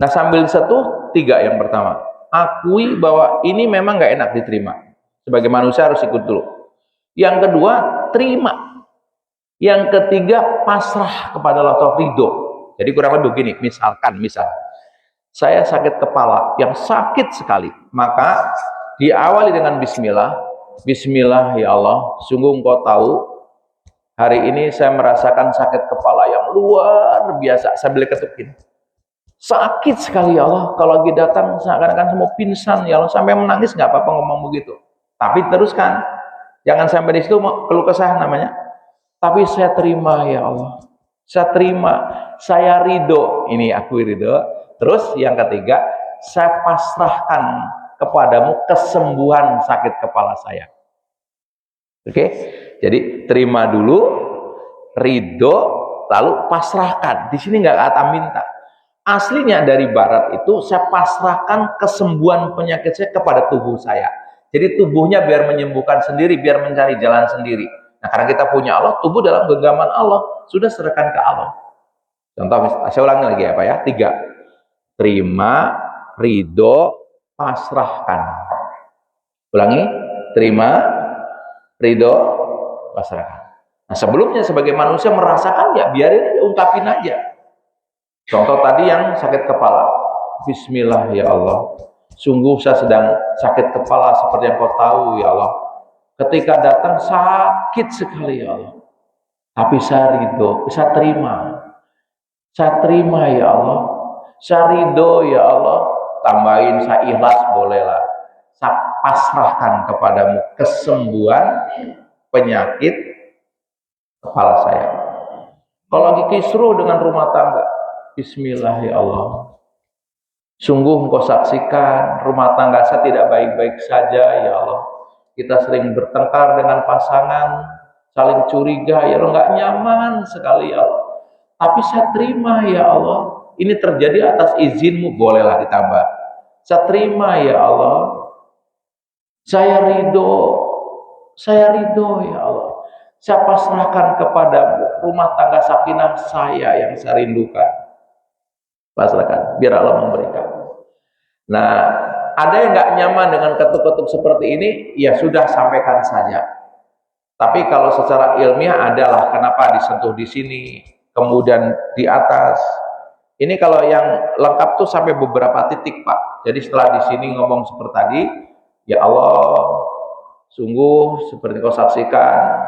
Nah sambil disentuh 3, yang pertama, akui bahwa ini memang nggak enak diterima, sebagai manusia harus ikut dulu. Yang kedua, terima. Yang ketiga, pasrah kepada Allah, ridho. Jadi kurang lebih begini, misal saya sakit kepala yang sakit sekali, maka diawali dengan bismillah. Bismillah ya Allah, sungguh Engkau tahu hari ini saya merasakan sakit kepala yang luar biasa, sambil ketukin. Sakit sekali ya Allah, kalau lagi datang seakan-akan semua pingsan ya Allah, sampai menangis nggak apa-apa ngomong begitu. Tapi teruskan, jangan sampai di situ mau keluh kesah namanya. Tapi saya terima ya Allah, saya terima, saya ridho, ini aku ridho. Terus yang ketiga, saya pasrahkan kepadamu kesembuhan sakit kepala saya. Oke, jadi terima dulu, ridho, lalu pasrahkan. Di sini nggak kata minta. Aslinya dari barat itu saya pasrahkan kesembuhan penyakit saya kepada tubuh saya. Jadi tubuhnya biar menyembuhkan sendiri, biar mencari jalan sendiri. Nah karena kita punya Allah, tubuh dalam genggaman Allah, sudah serahkan ke Allah. Contoh, saya ulangi lagi ya Pak ya, 3. Terima, ridho, pasrahkan. Ulangi, terima, ridho, pasrahkan. Nah sebelumnya sebagai manusia merasakan ya biarin, ungkapin aja. Contoh tadi yang sakit kepala, bismillah ya Allah, sungguh saya sedang sakit kepala seperti yang kau tahu ya Allah. Ketika datang sakit sekali ya Allah, tapi saya ridho, saya terima. Saya terima ya Allah, saya ridho ya Allah, tambahin saya ikhlas bolehlah. Saya pasrahkan kepadamu kesembuhan penyakit kepala saya. Kalau lagi kisruh dengan rumah tangga, bismillah ya Allah, sungguh Engkau saksikan rumah tangga saya tidak baik-baik saja ya Allah. Kita sering bertengkar dengan pasangan, saling curiga ya Allah, nggak nyaman sekali ya Allah. Tapi saya terima ya Allah, ini terjadi atas izinmu, bolehlah ditambah. Saya terima ya Allah, saya ridho ya Allah. Saya pasrahkan kepadamu rumah tangga sakinah saya yang saya rindukan. Pasrahkan, biar Allah memberikan. Nah, ada yang nggak nyaman dengan ketuk-ketuk seperti ini, ya sudah sampaikan saja. Tapi kalau secara ilmiah adalah kenapa disentuh di sini, kemudian di atas. Ini kalau yang lengkap tuh sampai beberapa titik Pak. Jadi setelah di sini ngomong seperti tadi, ya Allah, sungguh seperti kau saksikan,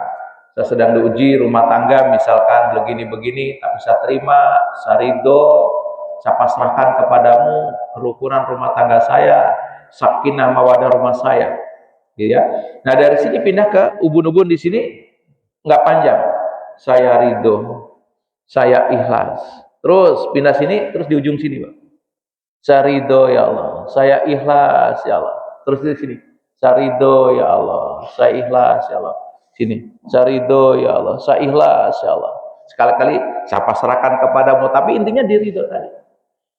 saya sedang diuji rumah tangga misalkan begini-begini, tapi saya terima, saya ridho, saya pasrahkan kepadamu kerukunan rumah tangga saya, sakinah mawadah rumah saya, ya. Nah dari sini pindah ke ubun-ubun di sini nggak panjang, saya ridho, saya ikhlas, terus pindah sini, terus di ujung sini Pak, saya ridho ya Allah, saya ikhlas ya Allah, terus di sini, saya ridho ya Allah, saya ikhlas ya Allah, sini, saya ridho ya Allah, saya ikhlas ya Allah. Sekali-kali saya pasrahkan kepadamu, tapi intinya diri ridho tadi.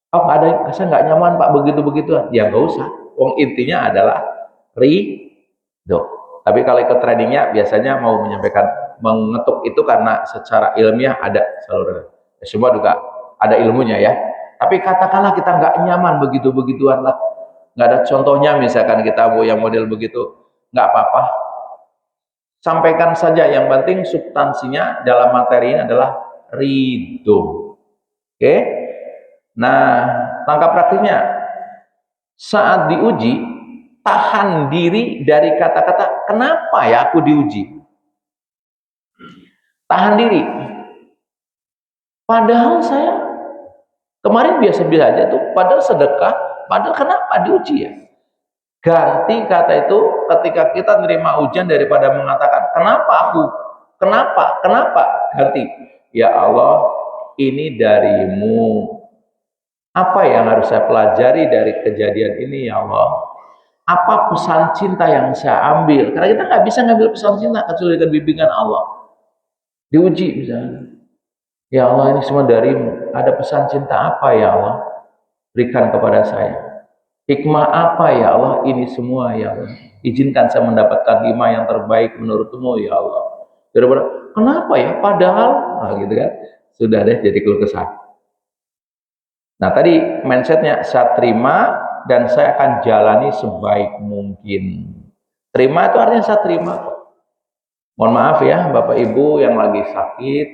Oh nggak ada, saya nggak nyaman Pak begitu-begituan, ya nggak usah. Wong intinya adalah ridho. Tapi kalau ikut trainingnya biasanya mau menyampaikan mengetuk itu karena secara ilmiah ada saluran. Semua juga ada ilmunya ya. Tapi katakanlah kita nggak nyaman begitu-begituan lah, nggak ada contohnya, misalkan kita mau yang model begitu, nggak apa-apa. Sampaikan saja, yang penting substansinya dalam materi ini adalah ridho. Oke? Nah, langkah praktiknya saat diuji, tahan diri dari kata-kata kenapa ya aku diuji. Tahan diri. Padahal saya kemarin biasa-biasa aja tuh, padahal sedekah, padahal kenapa diuji ya? Ganti kata itu ketika kita menerima ujian, daripada mengatakan kenapa aku, kenapa, ganti, ya Allah, ini darimu. Apa yang harus saya pelajari dari kejadian ini ya Allah? Apa pesan cinta yang saya ambil? Karena kita nggak bisa ngambil pesan cinta kecuali dengan bimbingan Allah. Diuji misalnya, ya Allah, ini semua darimu. Ada pesan cinta apa ya Allah? Berikan kepada saya. Hikmah apa ya Allah ini semua ya Allah? Izinkan saya mendapatkan hikmah yang terbaik menurutmu ya Allah. Daripada kenapa ya? Padahal, nah gitu kan, sudah deh jadi keluh kesah. Nah tadi mindsetnya saya terima dan saya akan jalani sebaik mungkin. Terima itu artinya saya terima. Mohon maaf ya Bapak Ibu yang lagi sakit,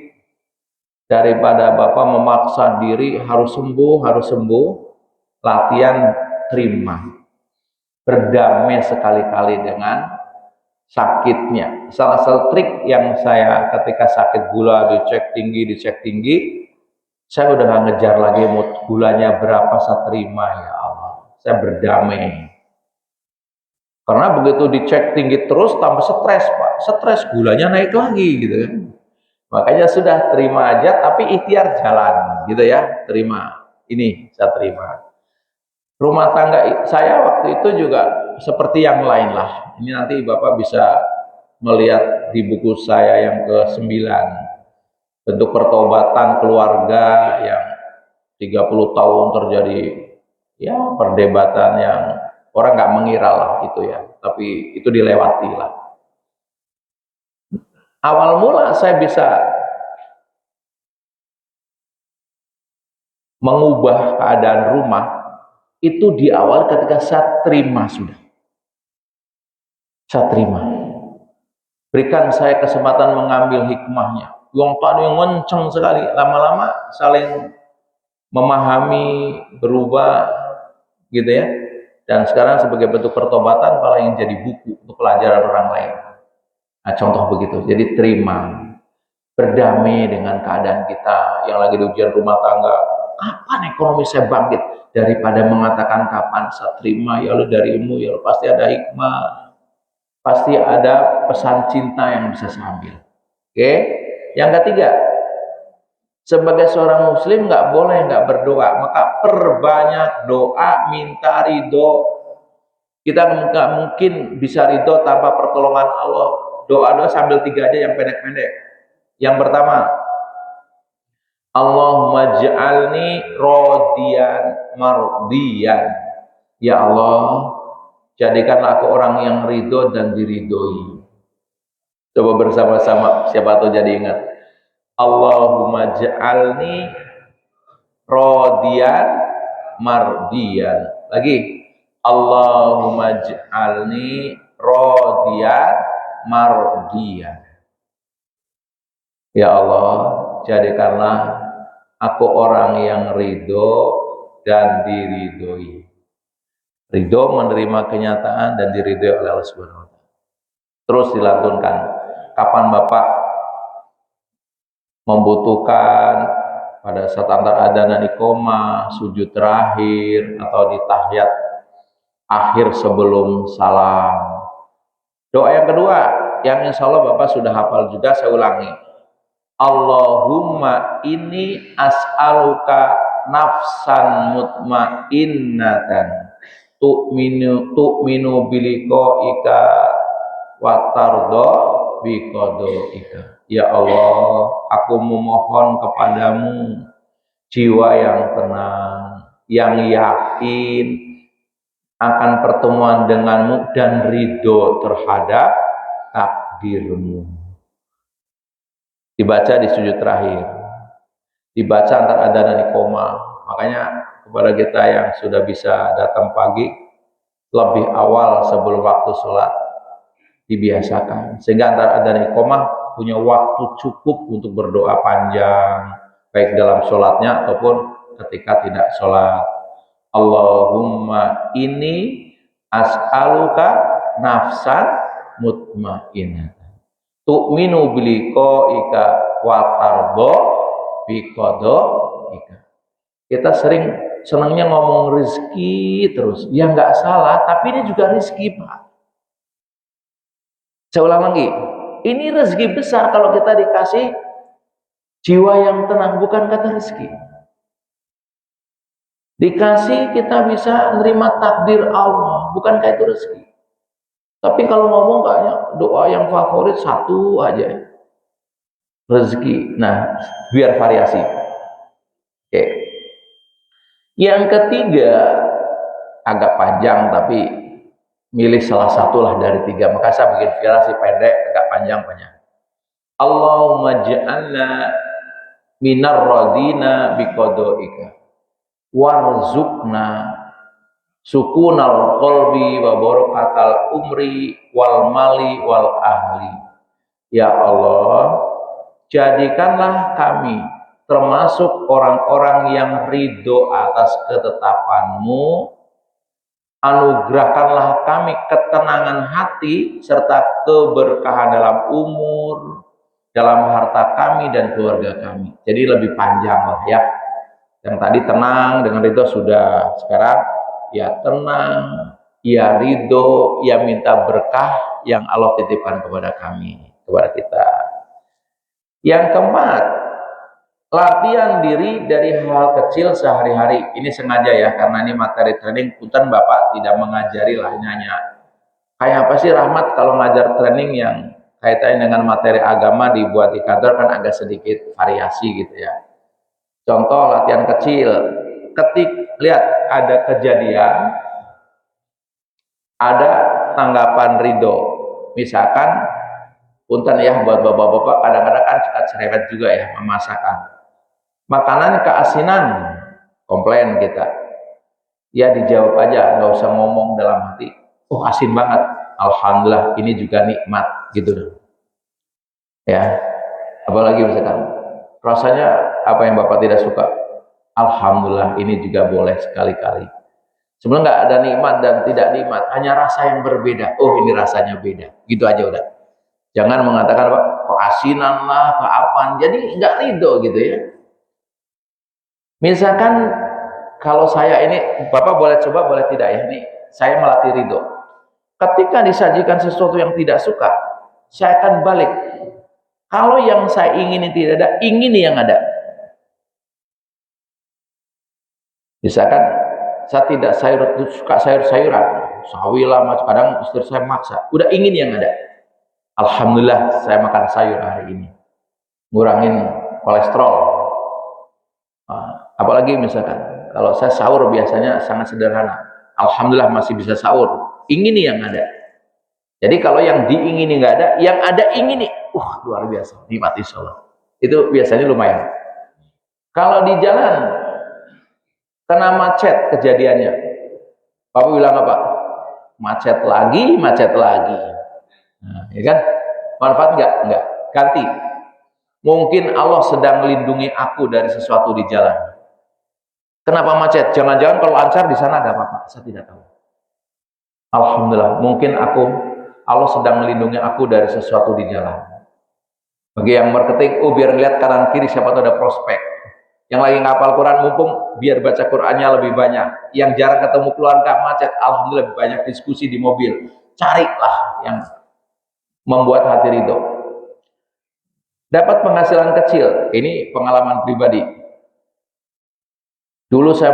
daripada Bapak memaksa diri harus sembuh, latihan terima, berdamai sekali-kali dengan sakitnya. Salah satu trik yang saya ketika sakit gula dicek tinggi, saya udah gak ngejar lagi mood gulanya berapa, saya terima ya Allah, saya berdamai. Karena begitu dicek tinggi terus tambah stres Pak, stres gulanya naik lagi gitu kan. Makanya sudah terima aja, tapi ikhtiar jalan gitu ya, terima. Ini saya terima. Rumah tangga saya waktu itu juga seperti yang lain lah. Ini nanti Bapak bisa melihat di buku saya yang ke-9, bentuk pertobatan keluarga yang 30 tahun terjadi ya perdebatan yang orang nggak mengira lah itu ya, tapi itu dilewati lah. Awal mula saya bisa mengubah keadaan rumah itu di awal ketika saya terima sudah. Saya terima. Berikan saya kesempatan mengambil hikmahnya. Yang tadi ngenceng sekali, lama-lama saling memahami, berubah gitu ya. Dan sekarang sebagai bentuk pertobatan malah yang jadi buku untuk pelajaran orang lain. Nah, contoh begitu. Jadi terima. Berdamai dengan keadaan kita yang lagi di ujian rumah tangga. Kapan ekonomi saya bangkit? Daripada mengatakan kapan saya terima, ya Allah darimu, ya Allah, pasti ada hikmah, pasti ada pesan cinta yang bisa saya ambil. Oke, yang ketiga, sebagai seorang muslim nggak boleh nggak berdoa, maka perbanyak doa minta ridho. Kita nggak mungkin bisa ridho tanpa pertolongan Allah. Doa-doa sambil 3 aja yang pendek-pendek. Yang pertama, Allahumma ja'alni rodiyan mardiyan. Ya Allah, jadikanlah aku orang yang ridho dan diridhoi. Coba bersama-sama, siapa tahu jadi ingat. Allahumma ja'alni rodiyan mardiyan. Lagi, Allahumma ja'alni rodiyan mardiyan. Ya Allah, jadikanlah aku orang yang ridho dan diridhoi. Ridho menerima kenyataan dan diridhoi oleh Allah Subhanahu wa Ta'ala. Terus dilantunkan, kapan Bapak membutuhkan pada saat antar adzan dan iqomah, sujud terakhir atau di tahiyat akhir sebelum salam. Doa yang kedua, yang insya Allah Bapak sudah hafal juga, saya ulangi. Allahumma inni as'aluka nafsan mutmainnatan tu'minu biliqa'ika wa tardo biqada'ika. Ya Allah, aku memohon kepadamu jiwa yang tenang, yang yakin akan pertemuan denganmu dan ridho terhadap takdirmu. Dibaca di sujud terakhir, dibaca antar adzan dan iqamah. Makanya kepada kita yang sudah bisa datang pagi lebih awal sebelum waktu sholat dibiasakan, sehingga antar adzan dan iqamah punya waktu cukup untuk berdoa panjang, baik dalam sholatnya ataupun ketika tidak sholat. Allahumma inni as'aluka nafsan mutmainnah tu'minu biliqa'ika wa tardo biqada'ika. Kita sering senangnya ngomong rezeki terus. Ya nggak salah, tapi ini juga rezeki, Pak. Saya ulang lagi, ini rezeki besar kalau kita dikasih jiwa yang tenang, bukan kata rezeki. Dikasih kita bisa menerima takdir Allah, bukankah itu rezeki? Tapi kalau ngomong kayaknya doa yang favorit satu aja, rezeki. Nah, biar variasi. Oke. Yang ketiga agak panjang, tapi milih salah satu lah dari tiga. Maka saya bikin variasi pendek, agak panjang. Allahumma ja'alna minar radina biqada'ika warzuqna sukunal qalbi wa barakatal umri wal mali wal ahli. Ya Allah, jadikanlah kami termasuk orang-orang yang ridho atas ketetapan-Mu. Anugerahkanlah kami ketenangan hati serta keberkahan dalam umur, dalam harta kami dan keluarga kami. Jadi lebih panjang lah ya. Yang tadi tenang dengan ridho sudah, sekarang ya tenang, ya ridho, ya minta berkah yang Allah titipkan kepada kami, kepada kita. Yang keempat, latihan diri dari hal kecil sehari-hari. Ini sengaja ya, karena ini materi training, punten Bapak tidak mengajari lah, ini hanya kayak apa sih Rahmat kalau ngajar training yang kaitannya dengan materi agama dibuat di kantor kan agak sedikit variasi gitu ya. Contoh latihan kecil, lihat ada kejadian, ada tanggapan ridho. Misalkan, punten ya buat bapak-bapak, kadang-kadang kan suka cerewet juga ya memasakkan. Makanan keasinan, komplain kita. Ya dijawab aja, nggak usah ngomong dalam hati. Oh asin banget, alhamdulillah ini juga nikmat gitu. Ya, apalagi misalkan rasanya apa yang bapak tidak suka, alhamdulillah ini juga boleh sekali-kali. Sebenarnya nggak ada nikmat dan tidak nikmat, hanya rasa yang berbeda. Oh ini rasanya beda, gitu aja udah. Jangan mengatakan apa, kok asinan lah, kok apaan, jadi nggak ridho gitu ya. Misalkan kalau saya ini, bapak boleh coba, boleh tidak ya, ini saya melatih ridho. Ketika disajikan sesuatu yang tidak suka, saya akan balik. Kalau yang saya ingini tidak ada, ingini yang ada. Misalkan saya tidak suka sayur-sayuran, sawilah, kadang istri saya maksa, udah ingin yang ada. Alhamdulillah saya makan sayur hari ini, ngurangin kolesterol. Apalagi misalkan kalau saya sahur biasanya sangat sederhana, alhamdulillah masih bisa sahur, ingini yang ada. Jadi kalau yang diingini nggak ada, yang ada ingini, luar biasa, nikmat insyaallah. Itu biasanya lumayan. Kalau di jalan kena macet kejadiannya, Bapak bilang apa? Macet lagi. Nah, ya kan? Manfaat enggak? Ganti. Mungkin Allah sedang melindungi aku dari sesuatu di jalan. Kenapa macet? Jangan-jangan kalau lancar di sana ada apa-apa? Saya tidak tahu. Alhamdulillah, mungkin Allah sedang melindungi aku dari sesuatu di jalan. Bagi yang marketing, biar ngeliat kanan kiri siapa tahu ada prospek. Yang lagi ngapal Quran mumpung biar baca Qurannya lebih banyak. Yang jarang ketemu keluarga macet, alhamdulillah lebih banyak diskusi di mobil. Carilah yang membuat hati ridho. Dapat penghasilan kecil, ini pengalaman pribadi. Dulu saya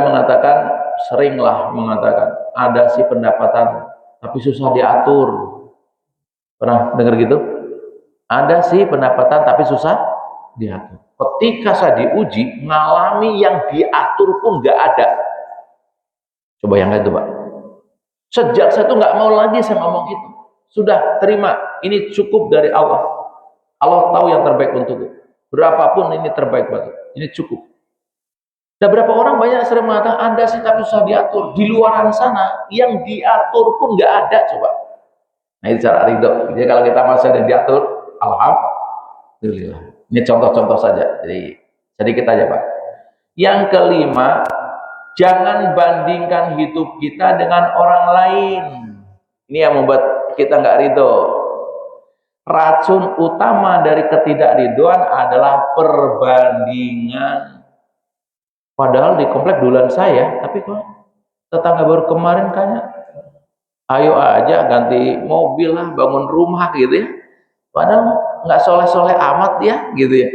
seringlah mengatakan, ada sih pendapatan tapi susah diatur. Pernah dengar gitu? Ada sih pendapatan tapi susah diatur. Ketika saya diuji, ngalami yang diatur pun nggak ada. Coba yang itu Pak. Sejak saya tuh nggak mau lagi saya ngomong itu. Sudah terima, ini cukup dari Allah. Allah tahu yang terbaik untukku. Berapapun ini terbaik buatku. Ini cukup. Dan berapa orang banyak sering mengatakan Anda sih tapi susah diatur. Di luaran sana yang diatur pun nggak ada coba. Nah itu cara ridho. Jadi kalau kita masih ada diatur, alhamdulillah. Ini contoh-contoh saja. Jadi sedikit aja Pak. Yang kelima, jangan bandingkan hidup kita dengan orang lain. Ini yang membuat kita nggak ridho. Racun utama dari ketidakridhoan adalah perbandingan. Padahal di komplek duluan saya, tapi kok tetangga baru kemarin kayaknya, ayo aja ganti mobil lah, bangun rumah gitu ya. Padahal nggak soleh-soleh amat ya, gitu ya.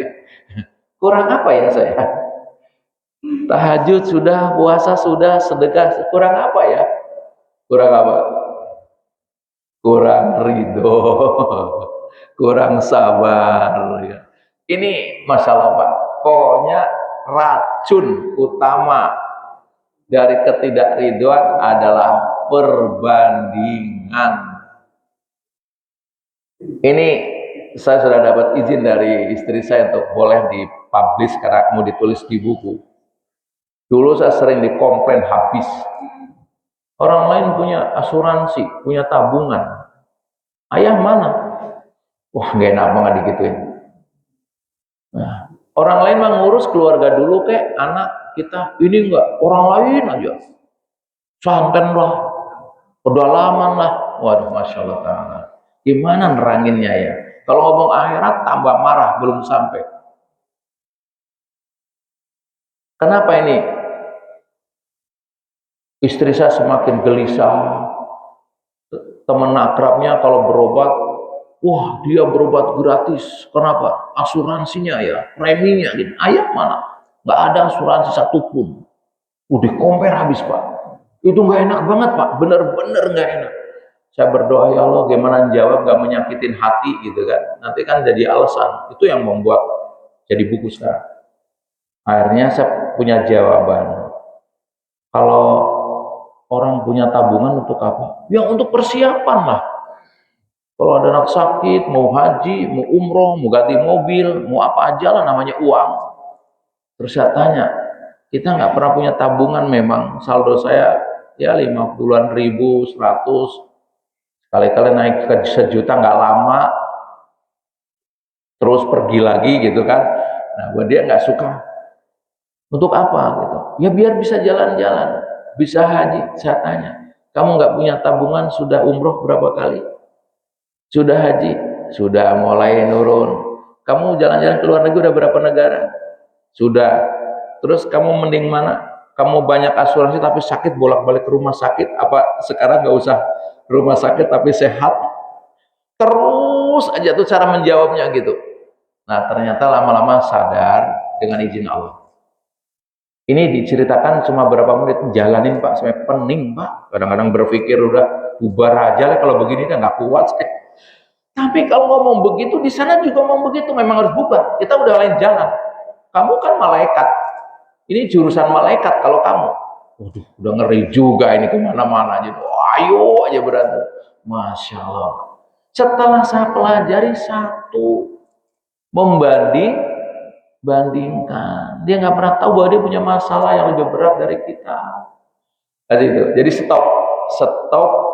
Kurang apa ya saya? Tahajud sudah, puasa sudah, sedekah, kurang apa ya? Kurang apa? Kurang ridho, kurang sabar. Ya. Ini masalah Pak. Pokoknya racun utama dari ketidakridhoan adalah perbandingan. Ini saya sudah dapat izin dari istri saya untuk boleh dipublish karena mau ditulis di buku. Dulu saya sering dikomplain habis. Orang lain punya asuransi, punya tabungan. Ayah mana? Wah, gak enak banget digituin. Nah, orang lain mah ngurus keluarga dulu kayak anak kita. Ini enggak, orang lain aja. Santen lah, pedalaman lah. Waduh, Masya Allah Ta'ala. Gimana neranginnya ya? Kalau ngomong akhirat tambah marah, belum sampai. Kenapa ini? Istri saya semakin gelisah. Teman akrabnya kalau berobat, wah dia berobat gratis. Kenapa? Asuransinya ya, preminya gitu. Ayah mana? Nggak ada asuransi satupun. Udah compare habis Pak. Itu nggak enak banget Pak. Bener-bener nggak enak. Saya berdoa ya Allah, gimana jawab nggak menyakitin hati gitu kan. Nanti kan jadi alasan. Itu yang membuat jadi buku sekarang. Akhirnya saya punya jawaban. Kalau orang punya tabungan untuk apa? Ya untuk persiapan lah. Kalau ada anak sakit, mau haji, mau umroh, mau ganti mobil, mau apa aja lah namanya uang. Terus saya tanya, kita nggak pernah punya tabungan memang. Saldo saya ya 50-an ribu, 100. Kali-kali naik ke sejuta nggak lama. Terus pergi lagi gitu kan. Nah buat dia nggak suka. Untuk apa gitu? Ya biar bisa jalan-jalan, bisa haji. Saya tanya, kamu nggak punya tabungan sudah umroh berapa kali? Sudah haji? Sudah mulai nurun. Kamu jalan-jalan ke luar negeri udah berapa negara? Sudah. Terus kamu mending mana? Kamu banyak asuransi tapi sakit bolak-balik ke rumah sakit. Apa sekarang nggak usah rumah sakit tapi sehat? Terus aja tuh cara menjawabnya gitu. Nah ternyata lama-lama sadar dengan izin Allah. Ini diceritakan cuma berapa menit, jalanin Pak, sampai pening Pak. Kadang-kadang berpikir udah bubar aja lah kalau begini kan nggak kuat. Tapi kalau ngomong begitu di sana juga ngomong begitu, memang harus bubar. Kita udah lain jalan. Kamu kan malaikat. Ini jurusan malaikat kalau kamu. Waduh, udah ngeri juga ini kemana-mana aja. Ayo aja berantem. Masya Allah. Setelah saya pelajari satu, bandingkan. Dia nggak pernah tahu bahwa dia punya masalah yang lebih berat dari kita. Jadi stop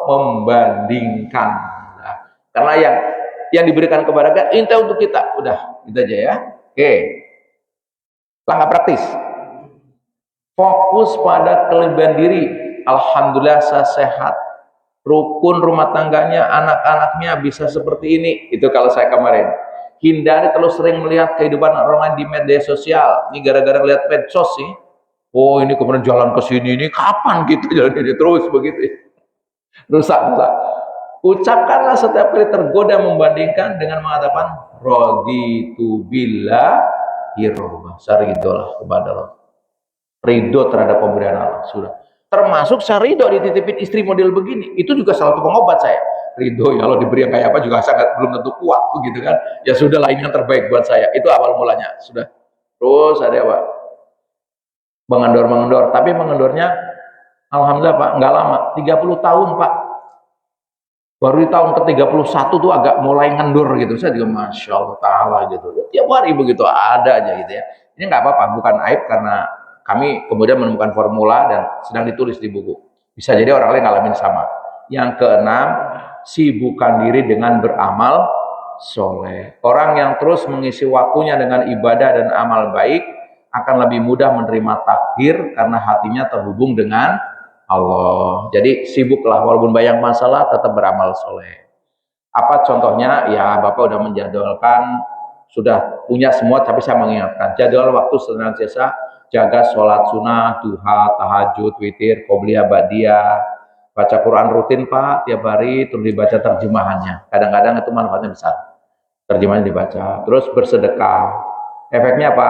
membandingkan. Nah, karena yang diberikan kepada kita, ini untuk kita. Udah, gitu aja ya. Oke. Langkah praktis. Fokus pada kelebihan diri. Alhamdulillah saya sehat. Rukun rumah tangganya, anak-anaknya bisa seperti ini. Itu kalau saya kemarin. Hindari kalau sering melihat kehidupan orang lain di media sosial. Ini gara-gara lihat medsos sih. Oh ini kemudian jalan ke sini, ini kapan gitu jalan ini terus begitu. Rusak. Ucapkanlah setiap kali tergoda membandingkan dengan mengatakan raditu billahi robba. Saya ridholah kepada Allah. Ridho terhadap pemberian Allah sudah. Termasuk saya ridho dititipin istri model begini. Itu juga salah satu pengobat saya. Ridho ya Allah diberi yang kayak apa juga sangat belum tentu kuat begitu kan. Ya sudah lah ini yang terbaik buat saya. Itu awal mulanya sudah. Terus ada apa? Mengendor. Tapi mengendornya alhamdulillah Pak nggak lama. 30 tahun Pak. Baru di tahun ke-31 tuh agak mulai ngendur gitu. Saya juga Masya Allah Ta'ala gitu. Tiap hari begitu ada aja gitu ya. Ini nggak apa-apa, bukan aib karena kami kemudian menemukan formula dan sedang ditulis di buku. Bisa jadi orang lain ngalamin sama. Yang keenam, sibukkan diri dengan beramal soleh. Orang yang terus mengisi waktunya dengan ibadah dan amal baik akan lebih mudah menerima takdir karena hatinya terhubung dengan Allah. Jadi sibuklah walaupun banyak masalah tetap beramal soleh. Apa contohnya? Ya Bapak udah menjadwalkan, sudah punya semua, tapi saya mengingatkan jadwal waktu senantiasa jaga sholat sunnah, duha, tahajud, witir, qobliyah, ba'diyah, baca Quran rutin Pak tiap hari, terus dibaca terjemahannya. Kadang-kadang itu manfaatnya besar. Terjemahannya dibaca, terus bersedekah. Efeknya apa?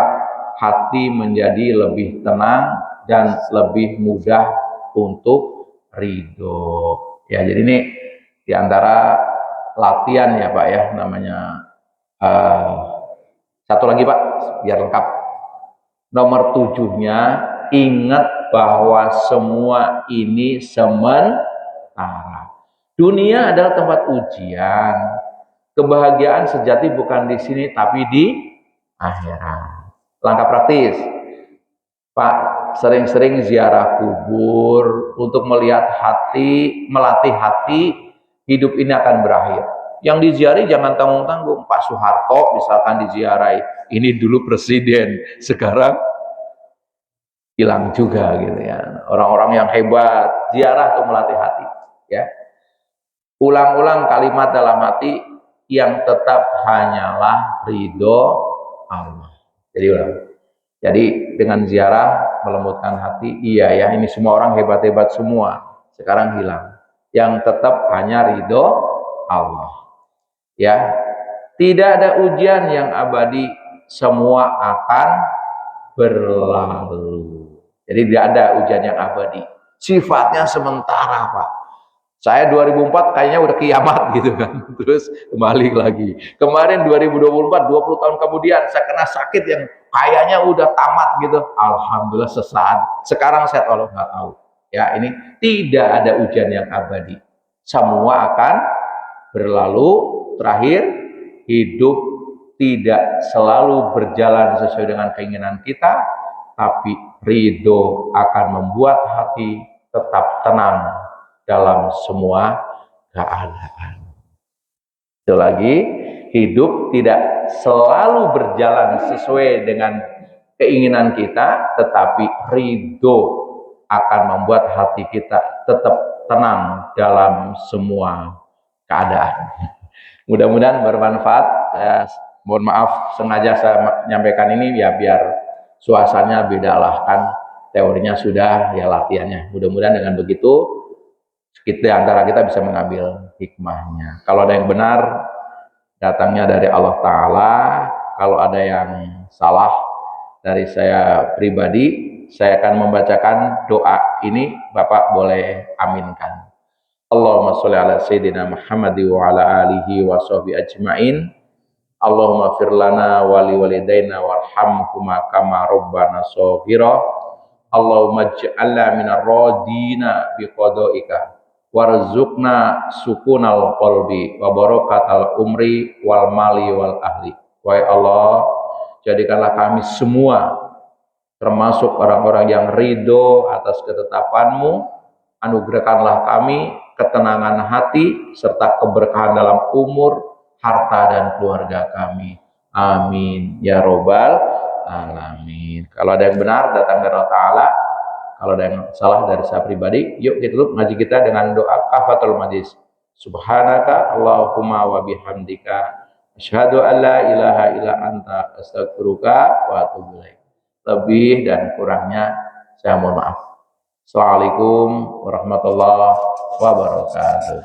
Hati menjadi lebih tenang dan lebih mudah untuk ridho. Ya, jadi ini diantara latihan ya Pak ya, namanya. Satu lagi Pak, biar lengkap. Nomor 7-nya, ingat bahwa semua ini sementara. Dunia adalah tempat ujian. Kebahagiaan sejati bukan di sini, tapi di akhirat. Langkah praktis, Pak, sering-sering ziarah kubur untuk melihat hati, melatih hati, hidup ini akan berakhir. Yang diziarahi jangan tanggung-tanggung. Pak Soeharto misalkan diziarahi, ini dulu presiden, sekarang hilang juga gitu ya. Orang-orang yang hebat, ziarah untuk melatih hati. Ya, ulang-ulang kalimat dalam hati, yang tetap hanyalah ridho Allah. Jadi ulang. Jadi dengan ziarah melembutkan hati, iya ya ini semua orang hebat-hebat semua, sekarang hilang. Yang tetap hanya ridho Allah. Ya, tidak ada ujian yang abadi, semua akan berlalu. Jadi tidak ada ujian yang abadi, sifatnya sementara Pak. Saya 2004 kayaknya udah kiamat gitu kan, terus kembali lagi. Kemarin 2024, 20 tahun kemudian saya kena sakit yang kayaknya udah tamat gitu. Alhamdulillah sesaat. Sekarang saya tolong nggak tahu. Ya ini tidak ada ujian yang abadi. Semua akan berlalu. Terakhir, hidup tidak selalu berjalan sesuai dengan keinginan kita, tapi ridho akan membuat hati tetap tenang dalam semua keadaan. Itu lagi, hidup tidak selalu berjalan sesuai dengan keinginan kita, tetapi ridho akan membuat hati kita tetap tenang dalam semua keadaan. Mudah-mudahan bermanfaat. Saya mohon maaf sengaja saya menyampaikan ini ya biar suasananya beda lah, kan teorinya sudah, ya latihannya. Mudah-mudahan dengan begitu kita antara kita bisa mengambil hikmahnya. Kalau ada yang benar, datangnya dari Allah Ta'ala. Kalau ada yang salah dari saya pribadi, saya akan membacakan doa ini, Bapak boleh aminkan. Allahumma sholli ala sayyidina Muhammad wa ala alihi wa sahbihi ajma'in. Allahumma fir lana wa li walidaina warhamhuma kama rabbana shaghira. Allahumma ij'alna minar radina biqadaika warzuqna sukunal qalbi wa barakatal umri wal mali wal ahli. Wahai Allah, jadikanlah kami semua termasuk orang-orang yang ridho atas ketetapan-Mu. Anugerahkanlah kami ketenangan hati serta keberkahan dalam umur, harta dan keluarga kami. Amin ya robbal alamin. Kalau ada yang benar datang dari Allah Ta'ala, kalau ada yang salah dari saya pribadi, yuk kita tutup ngaji kita dengan doa kafatul majlis. Subhanaka Allahumma wa bihamdika asyhadu an la ilaha illa anta astaghfiruka wa atubu ilaik. Lebih dan kurangnya saya mohon maaf. Assalamualaikum warahmatullahi wabarakatuh.